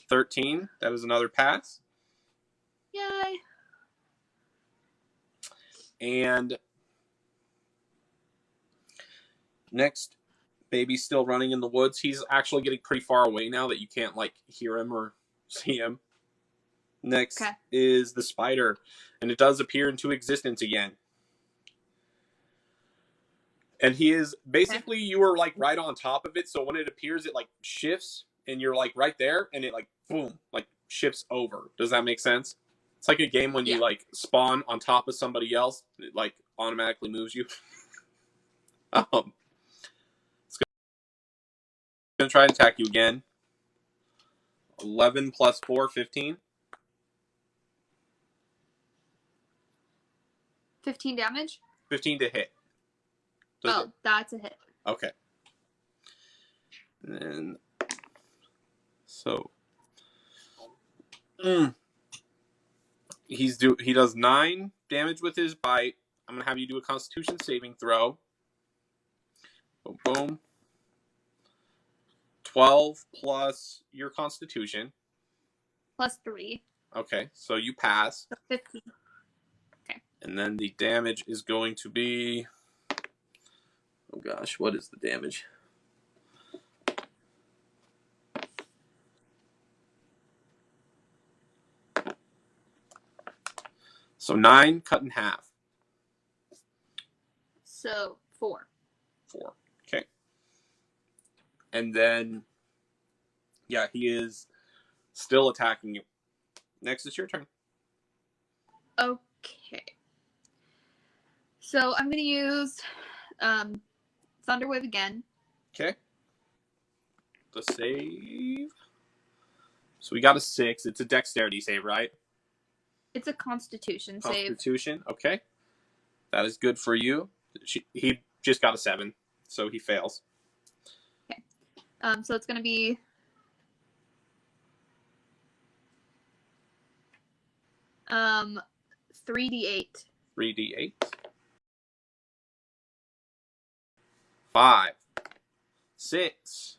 13. That is another pass. Yay. And next, Baby's still running in the woods. He's actually getting pretty far away now that you can't, like, hear him or see him. Next is the spider, and it does appear into existence again. And he is basically, you are like right on top of it, so when it appears, it like shifts, and you're like right there, and it like boom, like shifts over. Does that make sense? It's like a game when you like spawn on top of somebody else, and it like automatically moves you. It's gonna try and attack you again. 11 plus 4, 15. 15 damage? 15 to hit. That's a hit. Okay. And so he does 9 damage with his bite. I'm gonna have you do a Constitution saving throw. Boom, boom. 12 plus your Constitution. Plus 3. Okay, so you pass. So 15. Okay. And then the damage is going to be... Oh gosh, what is the damage? So 9 cut in half. So 4. 4. Okay. And then, yeah, he is still attacking you. Next, it's your turn. Okay. So I'm going to use Thunderwave again. Okay. The save. So we got a 6. It's a dexterity save, right? It's a Constitution save. Constitution, okay. That is good for you. He just got a 7, so he fails. Okay. So it's going to be 3d8. 3d8. 5, 6,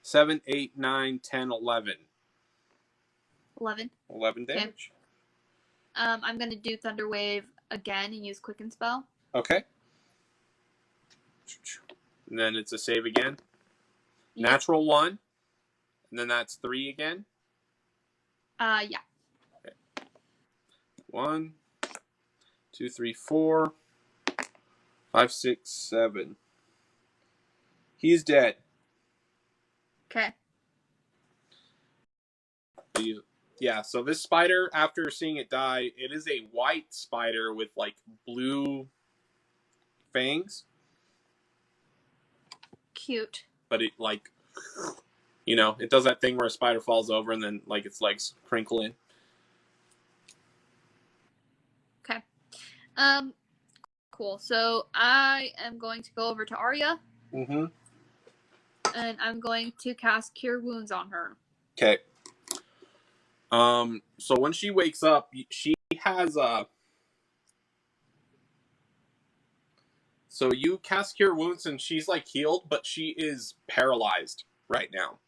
7, 8, 9, 10, 11. 11. 11 damage. Okay. I'm going to do Thunder Wave again and use Quicken Spell. Okay. And then it's a save again. Yep. Natural 1. And then that's 3 again. Yeah. Okay. 1, 2, 3, 4, 5, 6, 7. He's dead. Okay. Yeah, so this spider, after seeing it die, it is a white spider with, like, blue fangs. Cute. But it, like, you know, it does that thing where a spider falls over and then, like, its legs crinkle in. Okay. Cool. So I am going to go over to Arya. Mm-hmm. And I'm going to cast Cure Wounds on her. Okay. So when she wakes up, she has a... So you cast Cure Wounds and she's, like, healed, but she is paralyzed right now.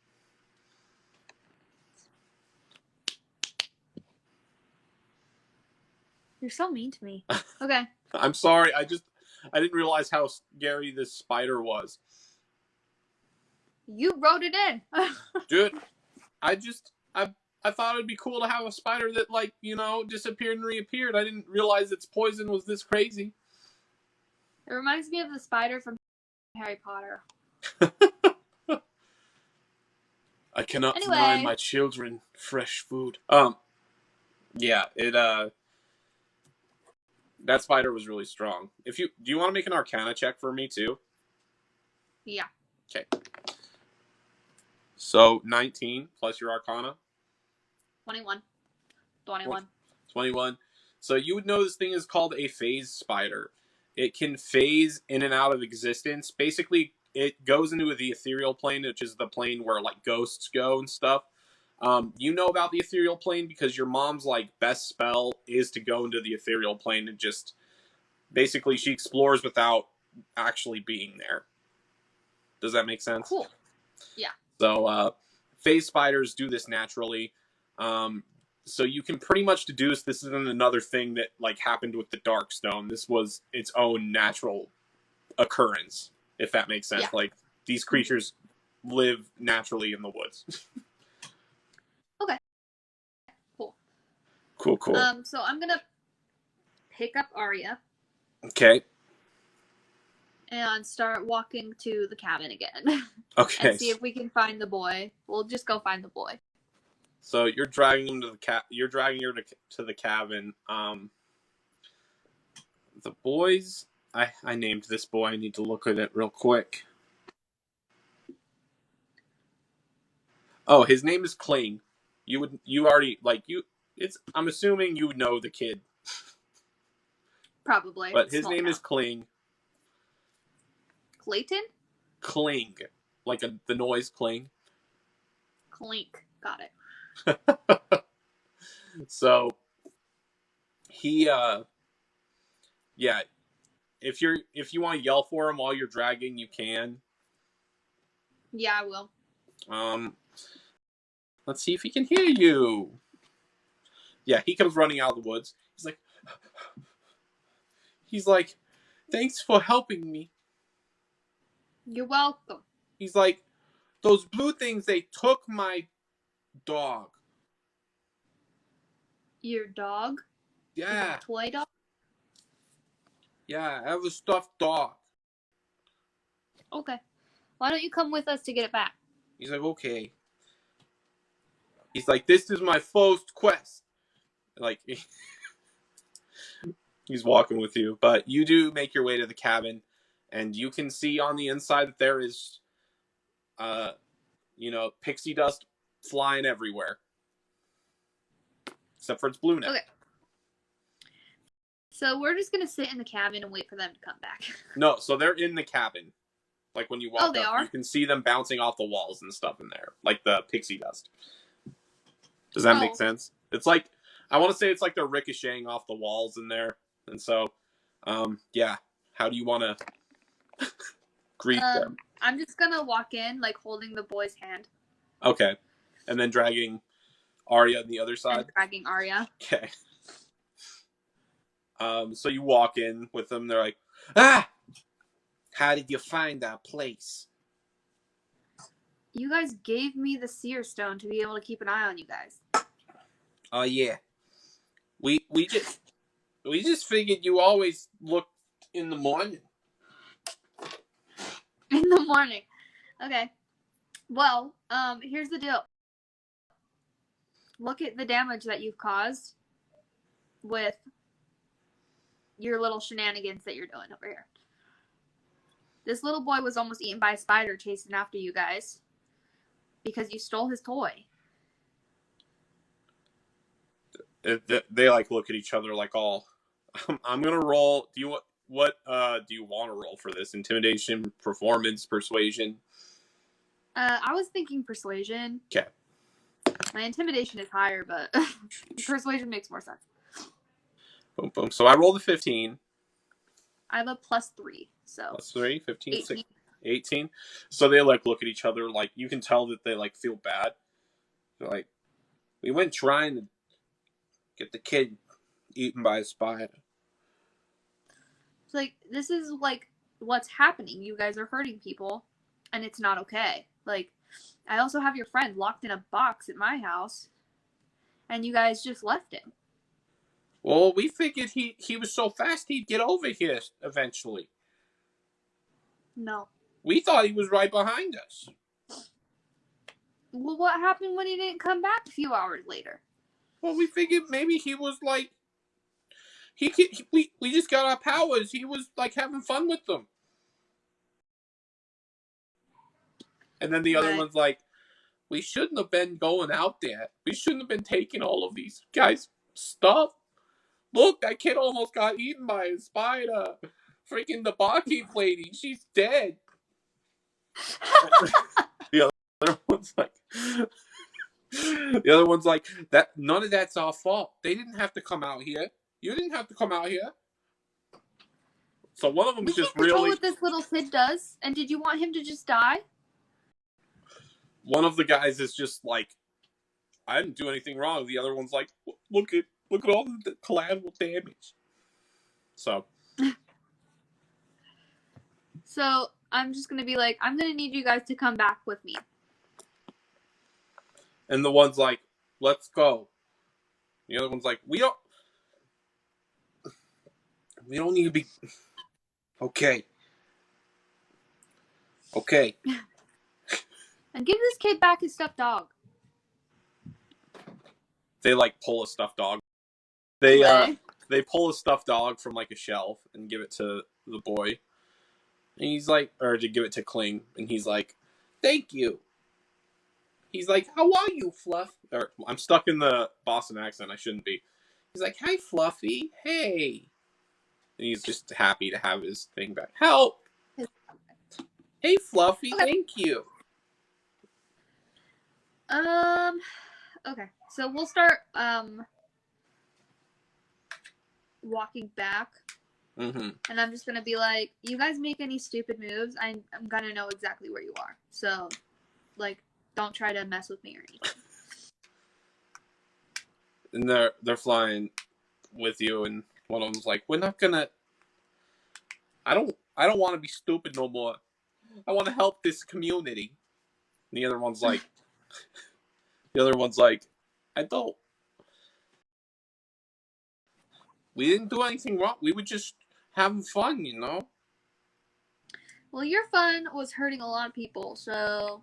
You're so mean to me. Okay. I'm sorry, I didn't realize how scary this spider was. You wrote it in. Dude, I thought it'd be cool to have a spider that, like, you know, disappeared and reappeared. I didn't realize its poison was this crazy. It reminds me of the spider from Harry Potter. I cannot deny my children fresh food. Yeah, that spider was really strong. Do you want to make an Arcana check for me too? Yeah. Okay. So 19 plus your Arcana. 21. 21. 21. So you would know this thing is called a phase spider. It can phase in and out of existence. Basically, it goes into the ethereal plane, which is the plane where like ghosts go and stuff. You know about the ethereal plane because your mom's like best spell is to go into the ethereal plane and just basically she explores without actually being there. Does that make sense? Cool. Yeah. So phase spiders do this naturally. So you can pretty much deduce this isn't another thing that like happened with the Darkstone. This was its own natural occurrence, if that makes sense. Yeah. Like these creatures live naturally in the woods. Okay. Cool. Cool. So I'm gonna pick up Arya. Okay. And start walking to the cabin again. Okay. And see if we can find the boy. We'll just go find the boy. So you're dragging him to the You're dragging her to the cabin. The boys. I named this boy. I need to look at it real quick. Oh, his name is Kling. You already like you. It's. I'm assuming you know the kid. Probably. But his name is Kling. Clayton? Kling, like the noise cling. Clink. Got it. So he yeah, if you want to yell for him while you're dragging, you can. Yeah, I will. Let's see if he can hear you. Yeah, he comes running out of the woods. He's like, thanks for helping me. You're welcome. He's like, those blue things, they took my dog. Your dog? Yeah. Your toy dog? Yeah, I have a stuffed dog. Okay. Why don't you come with us to get it back? He's like, okay. He's like, this is my first quest. Like, he's walking with you. But you do make your way to the cabin, and you can see on the inside that there is, pixie dust flying everywhere. Except for it's blue now. Okay. So we're just going to sit in the cabin and wait for them to come back. No, so they're in the cabin. Like, when you walk they up, are? you can see them bouncing off the walls and stuff in there. Like the pixie dust. Does that make sense? It's like, I want to say it's like they're ricocheting off the walls in there. And so, yeah. How do you want to greet them? I'm just going to walk in, like, holding the boy's hand. Okay. And then dragging Arya on the other side? And dragging Arya. Okay. So you walk in with them. They're like, ah! How did you find that place? You guys gave me the seer stone to be able to keep an eye on you guys. Oh, yeah. We just figured you always look in the morning. In the morning. Okay. Well, here's the deal. Look at the damage that you've caused with your little shenanigans that you're doing over here. This little boy was almost eaten by a spider chasing after you guys because you stole his toy. They like look at each other like all. I'm gonna roll. Do you want to roll for this? Intimidation, performance, persuasion. I was thinking persuasion. Okay. My intimidation is higher, but persuasion makes more sense. Boom, boom. So I rolled a 15. I have a +3, so. +3, 15, 16, 18. So they like look at each other like you can tell that they like feel bad. They're like, we went trying to get the kid eaten by a spider. It's like, this is like what's happening. You guys are hurting people, and it's not okay. Like, I also have your friend locked in a box at my house, and you guys just left him. Well, we figured he was so fast he'd get over here eventually. No. We thought he was right behind us. Well, what happened when he didn't come back a few hours later? Well, we figured maybe he was like... we just got our powers. He was like having fun with them. And then the other one's like, we shouldn't have been going out there. We shouldn't have been taking all of these guys' stuff. Look, that kid almost got eaten by a spider. Freaking the barkeep lady, she's dead. The other one's like, that. None of that's our fault. They didn't have to come out here. You didn't have to come out here. So one of them's We just can't control really. what this little kid does. And did you want him to just die? One of the guys is just like, I didn't do anything wrong. The other one's like, look at all the collateral damage. So I'm just gonna be like, I'm gonna need you guys to come back with me. and the one's like, let's go. The other one's like, we don't need to be. Okay. And give this kid back his stuffed dog. They like pull a stuffed dog. They pull a stuffed dog from like a shelf and give it to the boy. And he's like, or to give it to Kling, and he's like, thank you. He's like, how are you, Fluff? Or, I'm stuck in the Boston accent. I shouldn't be. He's like, hi, Fluffy. Hey. And he's just happy to have his thing back. Help. Hey, Fluffy. Okay. Thank you. Okay. So we'll start walking back. Mm-hmm. And I'm just gonna be like, you guys make any stupid moves, I'm gonna know exactly where you are. So, like, don't try to mess with me or anything. And they're flying with you, and one of them's like, we're not gonna. I don't want to be stupid no more. I want to help this community. And the other one's like, I don't. We didn't do anything wrong. We were just having fun, you know. Well, your fun was hurting a lot of people, so.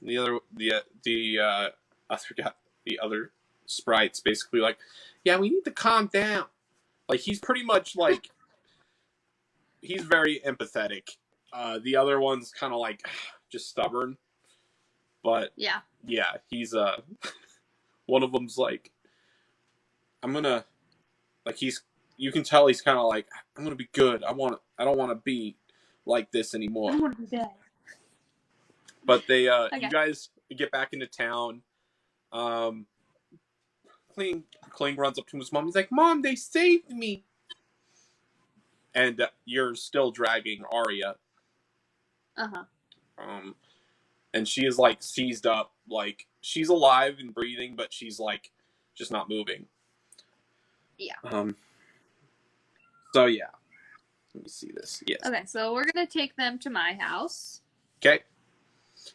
I forgot the other sprites basically like, yeah, we need to calm down. Like he's pretty much like, he's very empathetic. The other one's kind of like just stubborn, but yeah, he's one of them's like, I'm gonna, like he's, you can tell he's kind of like, I'm gonna be good. I don't want to be like this anymore. I want to be dead. But they, Okay. you guys get back into town. Kling runs up to his mom. He's like, Mom, they saved me. And you're still dragging Arya. Uh-huh. And she is like seized up. Like she's alive and breathing, but she's like just not moving. Yeah. So yeah. Let me see this. Yes. Okay, so we're gonna take them to my house. Okay.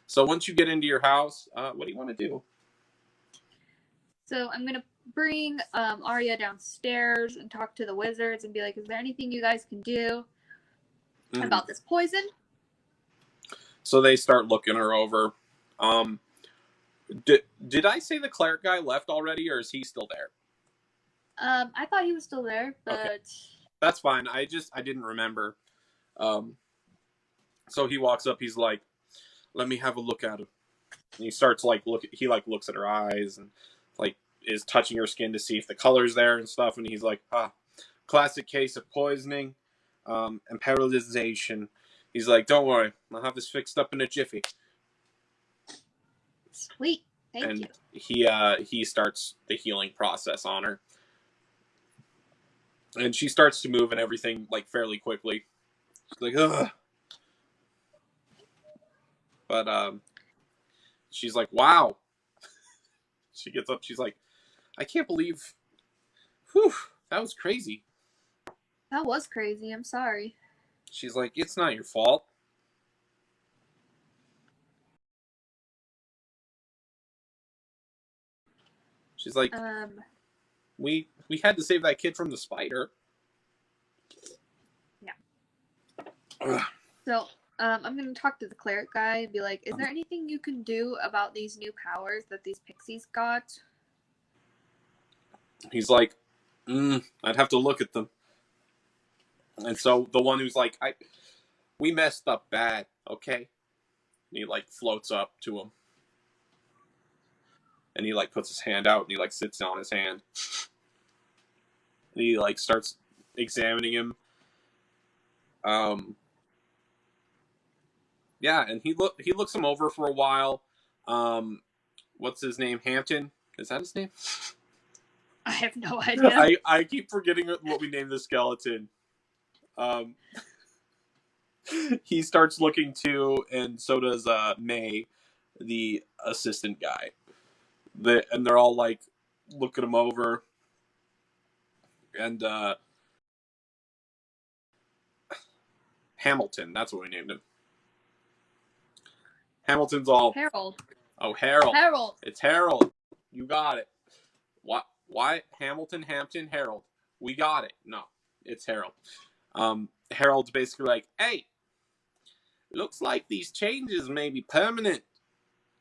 So once you get into your house, what do you want to do? So I'm gonna bring Arya downstairs and talk to the wizards and be like, is there anything you guys can do about this poison? So they start looking her over. Did I say the cleric guy left already, or is he still there? I thought he was still there, but okay. That's fine. I didn't remember. So he walks up. He's like, "Let me have a look at him." And he starts like he like looks at her eyes and like is touching her skin to see if the color's there and stuff. And he's like, classic case of poisoning, and paralyzation. He's like, don't worry, I'll have this fixed up in a jiffy. Sweet, thank you. And he starts the healing process on her, and she starts to move and everything like fairly quickly. She's like, ugh. But she's like, wow. She gets up. She's like, I can't believe. Whew, that was crazy. That was crazy. I'm sorry. She's like, it's not your fault. She's like, we had to save that kid from the spider. Yeah. So, I'm gonna talk to the cleric guy and be like, is there anything you can do about these new powers that these pixies got? He's like, I'd have to look at them. And so the one who's like, we messed up bad, okay? And he like floats up to him. And he like puts his hand out and he like sits on his hand. And he like starts examining him. Yeah, and he looks him over for a while. What's his name? Hampton? Is that his name? I have no idea. I keep forgetting what we named the skeleton. He starts looking too, and so does May, the assistant guy. And they're all like looking him over, and Hamilton. That's what we named him. Hamilton's all Harold. Oh, Harold. Harold. It's Harold. You got it. What? Why Hamilton, Hampton, Harold? We got it. No, it's Harold. Harold's basically like, hey, looks like these changes may be permanent.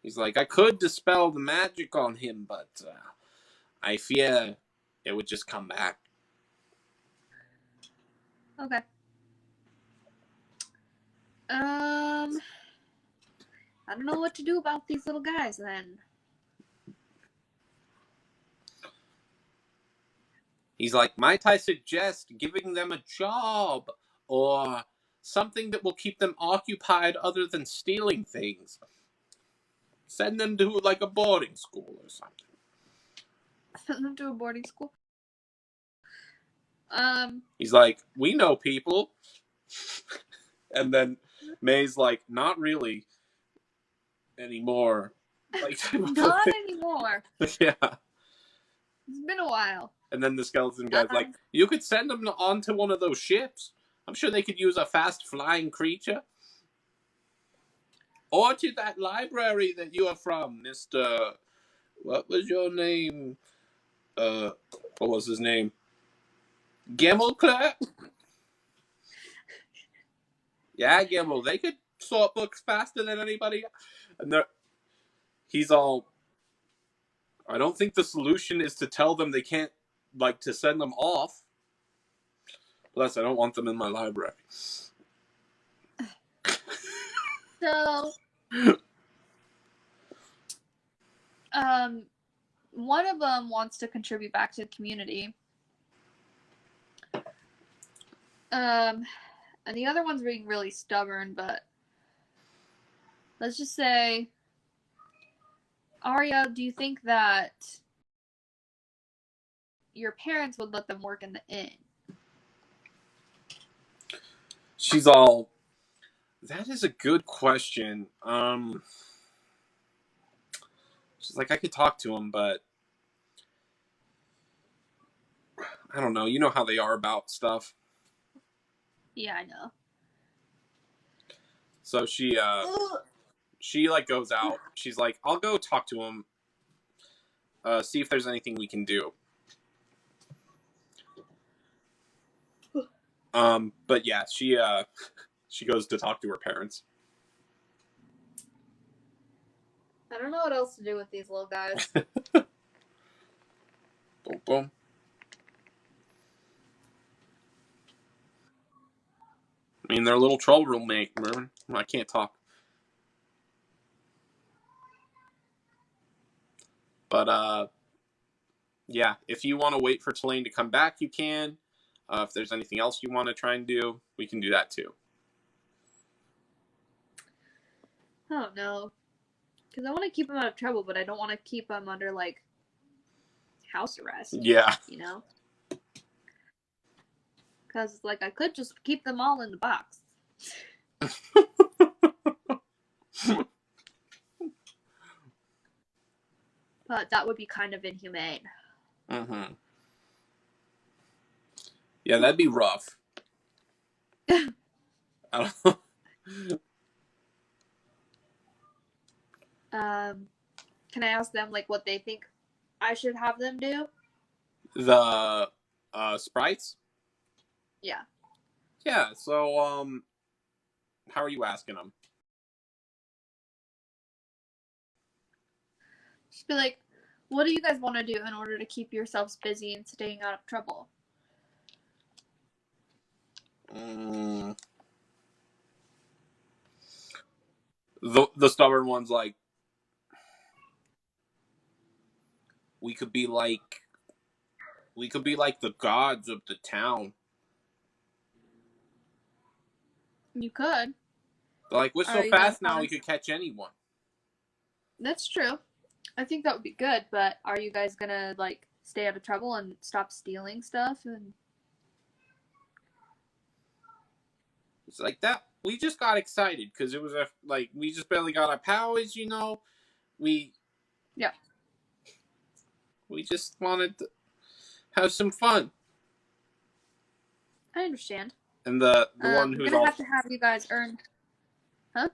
He's like, I could dispel the magic on him, but I fear it would just come back. Okay. I don't know what to do about these little guys then. He's like, might I suggest giving them a job or something that will keep them occupied other than stealing things? Send them to like a boarding school or something. Send them to a boarding school? He's like, we know people. And then May's like, not really anymore. Like, not anymore. Yeah. It's been a while. And then the skeleton guy's like, you could send them onto one of those ships. I'm sure they could use a fast flying creature. Or to that library that you are from, Mr. What was your name? What was his name? Gimmelclerk? Yeah, Gimmel. They could sort books faster than anybody. And he's all, I don't think the solution is to tell them they can't, like, to send them off. Plus, I don't want them in my library. So, one of them wants to contribute back to the community. And the other one's being really stubborn, but let's just say, Arya, do you think that your parents would let them work in the inn? She's all, that is a good question. She's like, I could talk to him, but I don't know. You know how they are about stuff. Yeah, I know. So she like goes out. She's like, I'll go talk to him. See if there's anything we can do. But yeah, she goes to talk to her parents. I don't know what else to do with these little guys. Boom, boom. I mean, they're a little troublemaker. I can't talk. But yeah, if you want to wait for Tulane to come back, you can. If there's anything else you want to try and do, we can do that too. Oh no, because I want to keep him out of trouble, but I don't want to keep him under like house arrest. Yeah. You know, because like I could just keep them all in the box. But that would be kind of inhumane. Mm-hmm. Yeah, that'd be rough. I don't know. Can I ask them like what they think I should have them do? The sprites? Yeah. Yeah, so how are you asking them? Just be like, what do you guys want to do in order to keep yourselves busy and staying out of trouble? The stubborn one's like, we could be like the gods of the town. You could. Like, we're so fast now, we could catch anyone. That's true. I think that would be good, but are you guys gonna, like, stay out of trouble and stop stealing stuff? And it's like that. We just got excited because it was we just barely got our powers, you know. We just wanted to have some fun. I understand. And the one who's I'm gonna have to have you guys earn. Huh?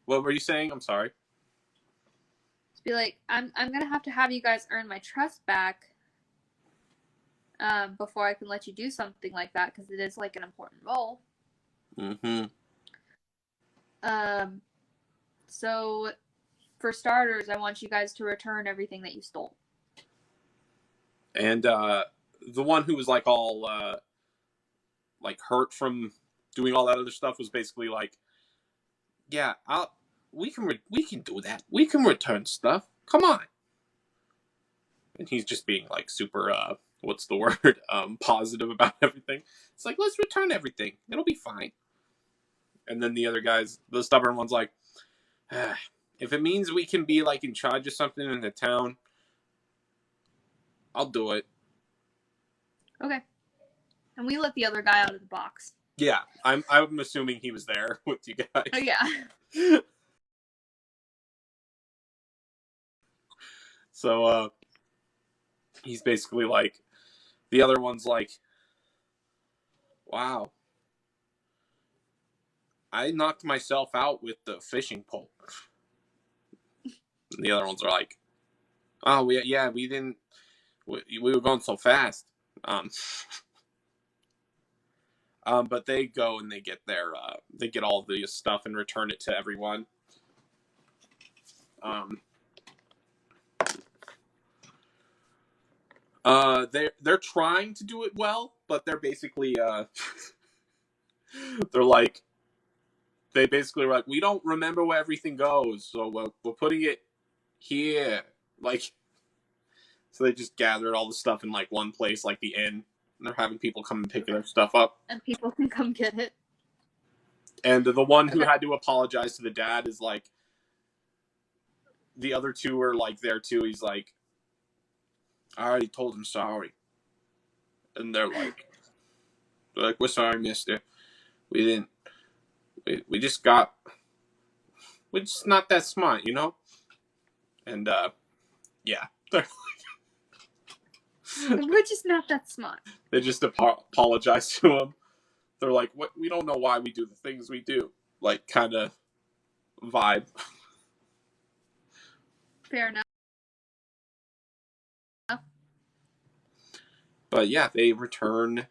What were you saying? I'm sorry. Just be like, I'm gonna have you guys earn my trust back. Before I can let you do something like that, because it is like an important role. Mm-hmm. So, for starters, I want you guys to return everything that you stole. And the one who was like all like hurt from doing all that other stuff was basically like, yeah, we can do that. We can return stuff. Come on. And he's just being like super what's the word? Positive about everything. It's like, let's return everything. It'll be fine. And then the other guys, the stubborn one's like, if it means we can be like in charge of something in the town, I'll do it. Okay. And we let the other guy out of the box. Yeah, I'm assuming he was there with you guys. Oh yeah. So he's basically like, the other one's like, wow, I knocked myself out with the fishing pole. And the other ones are like, oh, we didn't, we were going so fast. But they go and they get they get all the stuff and return it to everyone. They're trying to do it well, but they're basically they're like, they basically are like, we don't remember where everything goes, so we're putting it here, like. So they just gathered all the stuff in like one place, like the inn, and they're having people come and pick their stuff up. And people can come get it. And the one who had to apologize to the dad is like, the other two are like there too. He's like, I already told him sorry. And they're like, we're sorry, mister. We didn't, we just we're just not that smart, you know? And, yeah. We're just not that smart. They just apologize to him. They're like, "What? We don't know why we do the things we do." Like, kind of vibe. Fair enough. But yeah, they return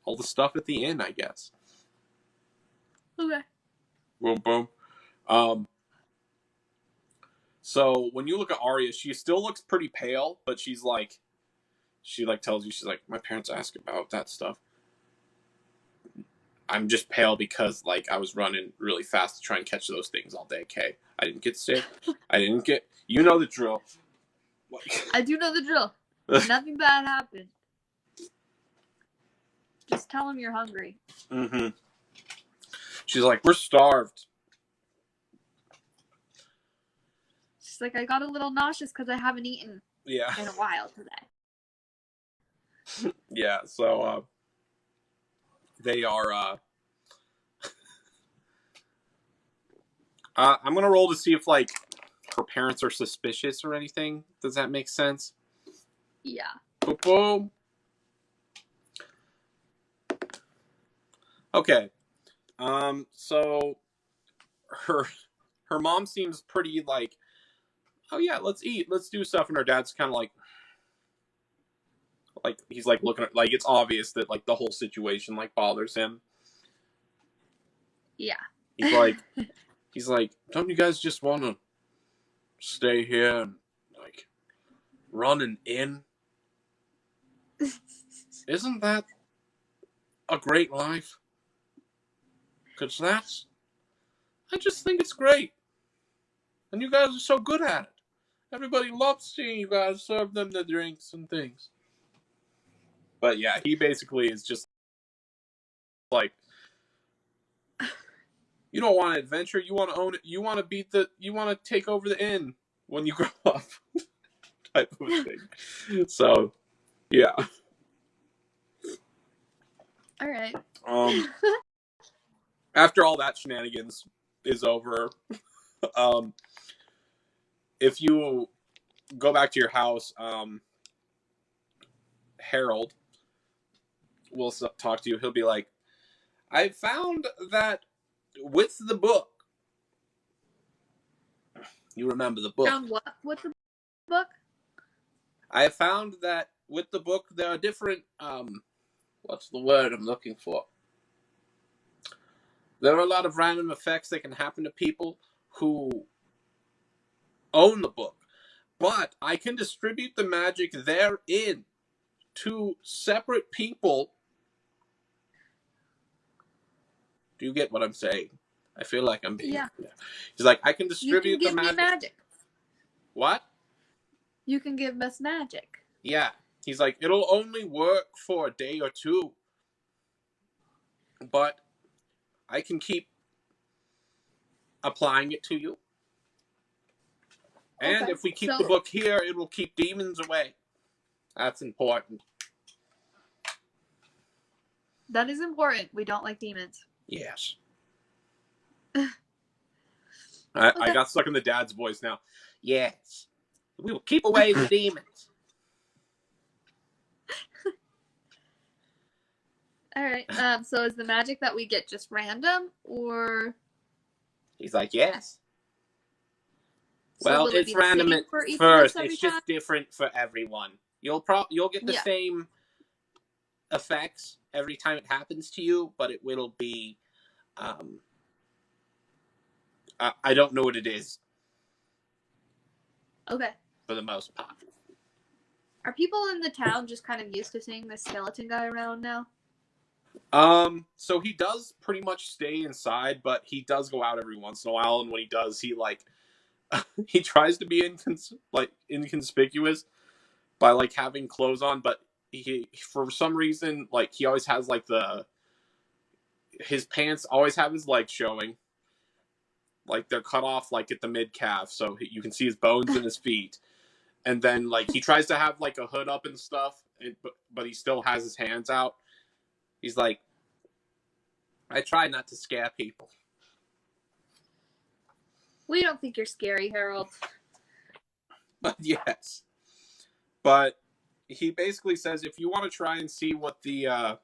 all the stuff at the inn, I guess. Okay. Boom, boom. So when you look at Arya, she still looks pretty pale, but she tells you, she's like, my parents ask about that stuff. I'm just pale because like I was running really fast to try and catch those things all day. Okay, I didn't get sick. You know the drill. I do know the drill. Nothing bad happened. Just tell them you're hungry. Mm-hmm. She's like, we're starved. She's like, I got a little nauseous because I haven't eaten in a while today. Yeah, so they are I'm gonna roll to see if like her parents are suspicious or anything. Does that make sense? Yeah. Boom, boom. Okay. So her mom seems pretty like, oh yeah, let's eat, let's do stuff, and her dad's kind of like he's like looking at, like, it's obvious that like the whole situation like bothers him. Yeah. He's like, don't you guys just want to stay here and like run an inn? Isn't that a great life? Because I just think it's great. And you guys are so good at it. Everybody loves seeing you guys serve them the drinks and things. But yeah, he basically is just like, you don't want an adventure, you want to own it, you want to take over the inn when you grow up, type of thing. So, yeah. All right. After all that shenanigans is over, if you go back to your house, Harold will talk to you. He'll be like, I found that with the book, you remember the book. Found what with the book? I found that with the book there are different, what's the word I'm looking for? There are a lot of random effects that can happen to people who own the book. But I can distribute the magic therein to separate people. Do you get what I'm saying? I feel like I'm being... Yeah. He's like, I can You distribute can give the me magic. magic. What? You can give us magic. Yeah. He's like, it'll only work for a day or two. But I can keep applying it to you. And Okay, if we keep the book here, it will keep demons away. That's important. That is important. We don't like demons. Yes. I got stuck in the dad's voice now. Yes. We will keep away the demons. All right. So is the magic that we get just random, or? He's like, yes. So well, it's random at first. It's just different for everyone. You'll get the same effects every time it happens to you, but it will be. I don't know what it is. Okay. For the most part. Are people in the town just kind of used to seeing this skeleton guy around now? So he does pretty much stay inside, but he does go out every once in a while, and when he does, he he tries to be inconspicuous by having clothes on, but he for some reason he always has his pants always have his legs showing, they're cut off at the mid calf, so you can see his bones and his feet, and then he tries to have a hood up and stuff, but he still has his hands out. He's like, I try not to scare people. We don't think you're scary, Harold. But yes. But he basically says if you want to try and see what the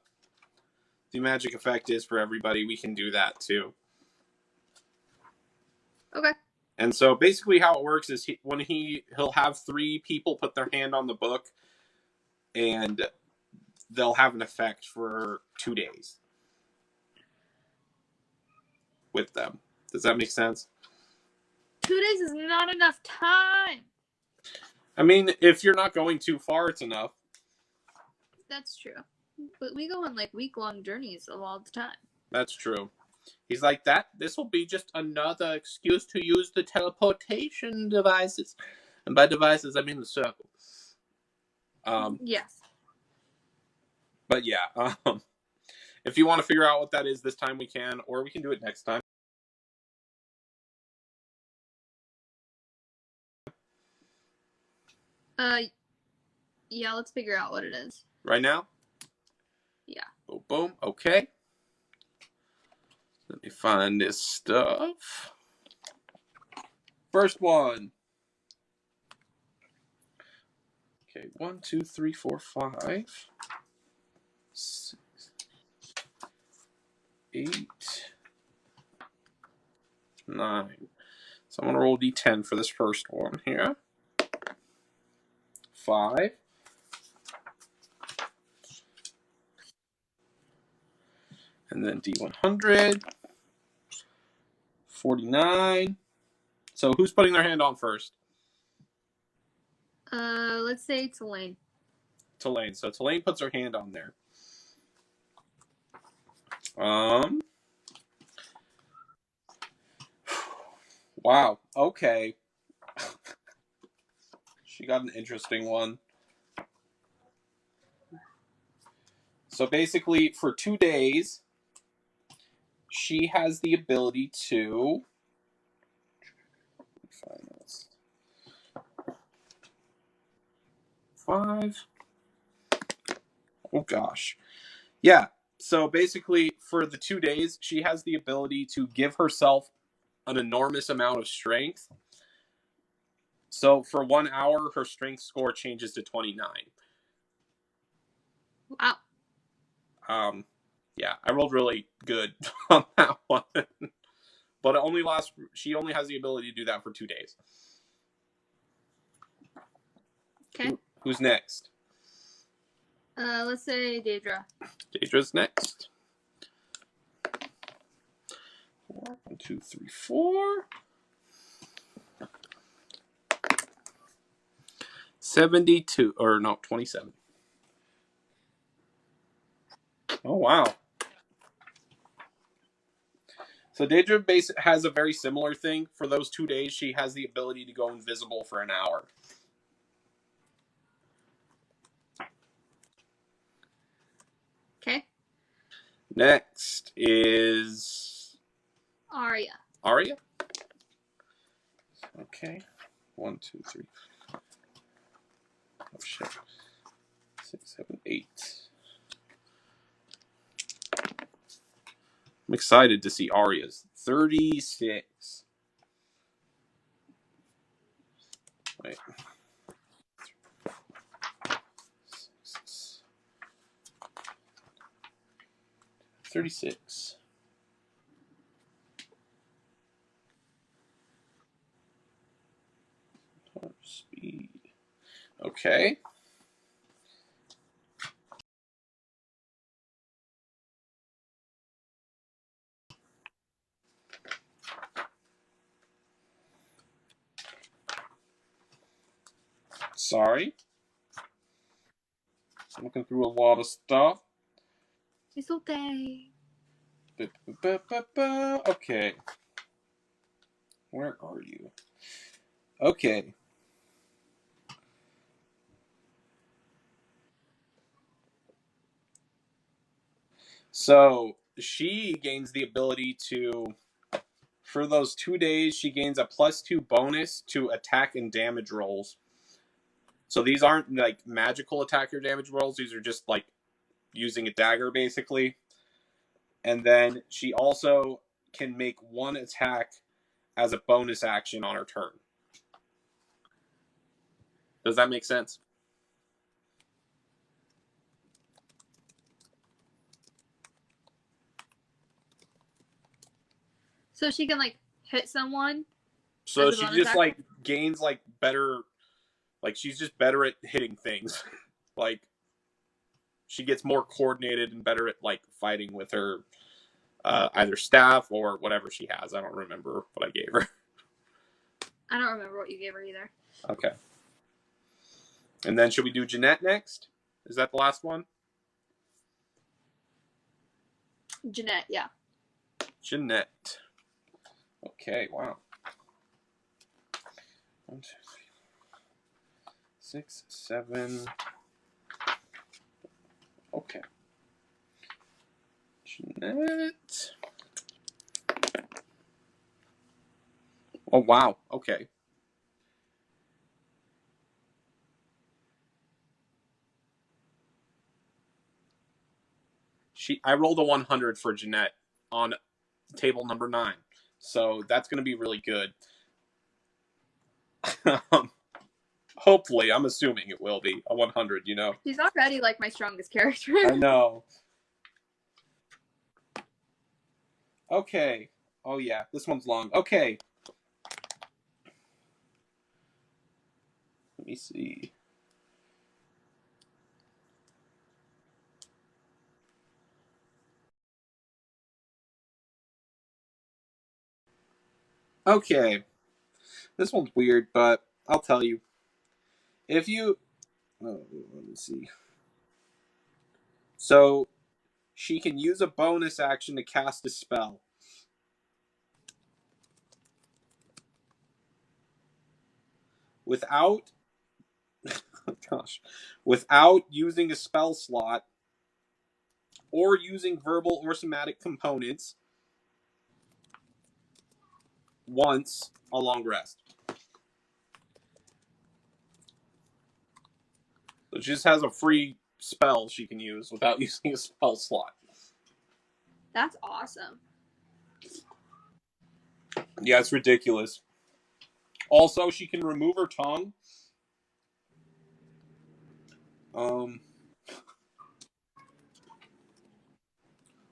magic effect is for everybody, we can do that too. Okay. And so basically how it works is he'll have 3 people put their hand on the book, and they'll have an effect for 2 days with them. Does that make sense? 2 days is not enough time. I mean, if you're not going too far, it's enough. That's true. But we go on week-long journeys a lot of the time. That's true. He's like, this will be just another excuse to use the teleportation devices. And by devices, I mean the circle. Yes. But yeah, if you want to figure out what that is this time, we can, or we can do it next time. Yeah, let's figure out what it is. Right now? Yeah. Boom, boom. Okay. Let me find this stuff. First one. Okay, 1, 2, 3, 4, 5, 6, 8, 9. So I'm going to roll D10 for this first one here. 5. And then D100. 49. So who's putting their hand on first? Let's say it's Elaine. Tulane. So Tulane puts her hand on there. Wow. Okay. She got an interesting one. So basically, for 2 days, she has the ability to... Find this. 5. Oh, gosh. Yeah. So basically, for the 2 days, she has the ability to give herself an enormous amount of strength. So for 1 hour, her strength score changes to 29. Wow. Yeah, I rolled really good on that one. But it only lasts. She only has the ability to do that for 2 days. Okay. Who's next? Let's say Daedra. Daedra's next. 4, 1, 2, 3, 4. 72, or no, 27. Oh, wow. So Daedra has a very similar thing. For those 2 days, she has the ability to go invisible for an hour. Okay. Next is Arya. Arya. Okay. 1, 2, 3. Oh shit. 6, 7, 8. I'm excited to see Arya's. 36. Wait. 36. Speed. Okay. Sorry. I'm looking through a lot of stuff. It's okay. Okay. Where are you? Okay. So she gains the ability to, for those 2 days, she gains a +2 bonus to attack and damage rolls. So these aren't like magical attack or damage rolls. These are just like using a dagger, basically. And then she also can make 1 attack as a bonus action on her turn. Does that make sense? So she can like hit someone. So she just like gains like better, like she's just better at hitting things. Like she gets more coordinated and better at like fighting with her either staff or whatever she has. I don't remember what I gave her. I don't remember what you gave her either. Okay. And then should we do Jeanette next? Is that the last one? Jeanette, yeah. Jeanette. Okay, wow. 1, 2, 3, 6, 7. Okay. Jeanette. Oh, wow. Okay. I rolled a 100 for Jeanette on table number 9. So that's going to be really good. Hopefully, I'm assuming it will be a 100, you know. She's already like my strongest character. I know. Okay. Oh, yeah. This one's long. Okay. Let me see. Okay. This one's weird, but I'll tell you. If you... Oh, let me see. So, she can use a bonus action to cast a spell. Without Gosh. Without using a spell slot or using verbal or somatic components once a long rest. So she just has a free spell she can use without using a spell slot. That's awesome. Yeah, it's ridiculous. Also, she can remove her tongue.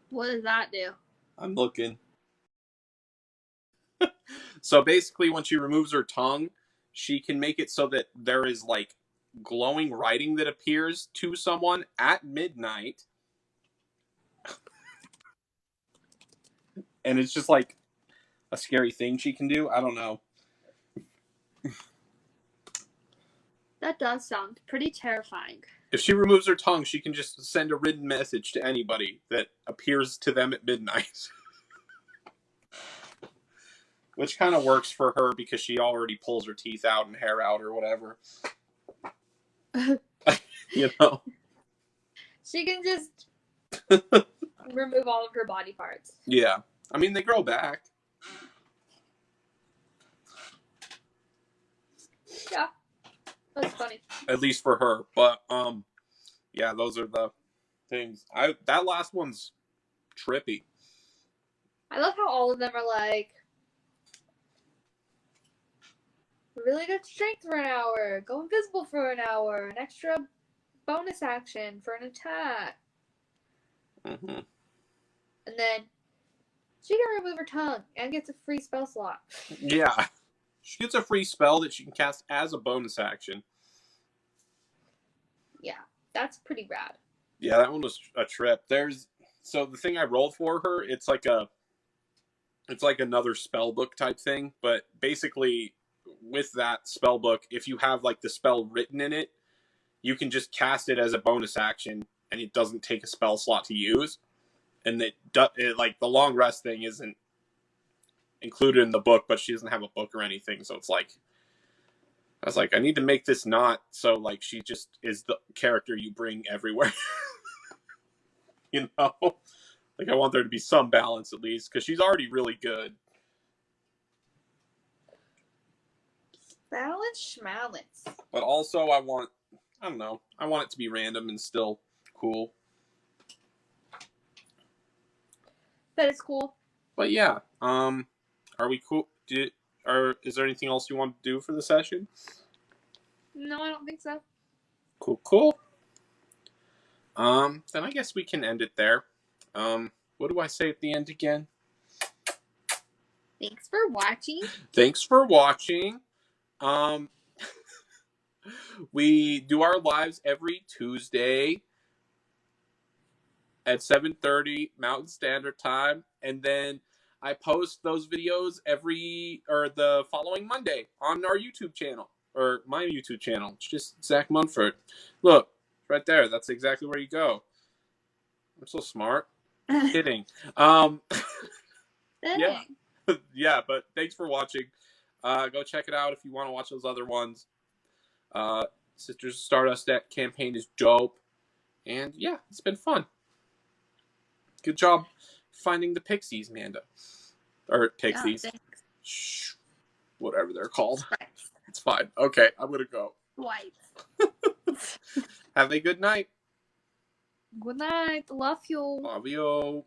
What does that do? I'm looking. So basically, when she removes her tongue, she can make it so that there is like glowing writing that appears to someone at midnight. And it's just like a scary thing she can do. I don't know. That does sound pretty terrifying. If she removes her tongue, she can just send a written message to anybody that appears to them at midnight. Which kind of works for her because she already pulls her teeth out and hair out or whatever. You know? She can just remove all of her body parts. Yeah. I mean, they grow back. Yeah. That's funny. At least for her. But, yeah, those are the things. That last one's trippy. I love how all of them are like, really good strength for an hour, go invisible for an hour, an extra bonus action for an attack. Mm-hmm. And then she can remove her tongue and gets a free spell slot. Yeah. She gets a free spell that she can cast as a bonus action. Yeah, that's pretty rad. Yeah, that one was a trip. So the thing I rolled for her, it's like another spell book type thing, but basically with that spell book, if you have like the spell written in it, you can just cast it as a bonus action and it doesn't take a spell slot to use. And it like the long rest thing isn't included in the book, but she doesn't have a book or anything, so it's like I was like, I need to make this not so like she just is the character you bring everywhere. You know? Like I want there to be some balance at least, because she's already really good. Balance schmalance. But also I want it to be random and still cool. That is cool. But yeah, are we cool? Is there anything else you want to do for the session? No, I don't think so. Cool. Then I guess we can end it there. What do I say at the end again? Thanks for watching. Thanks for watching. We do our lives every Tuesday at 7:30 Mountain Standard Time, and then I post those videos the following Monday on our YouTube channel, or my YouTube channel. It's just Zach Munford. Look, right there. That's exactly where you go. I'm so smart. Kidding. Yeah. Yeah, but thanks for watching. Go check it out if you want to watch those other ones. Sisters of Stardust campaign is dope. And yeah, it's been fun. Good job finding the pixies, Manda. Or pixies. Oh, shh. Whatever they're called. Sprites. It's fine. Okay, I'm going to go. White. Have a good night. Good night. Love you. Love you.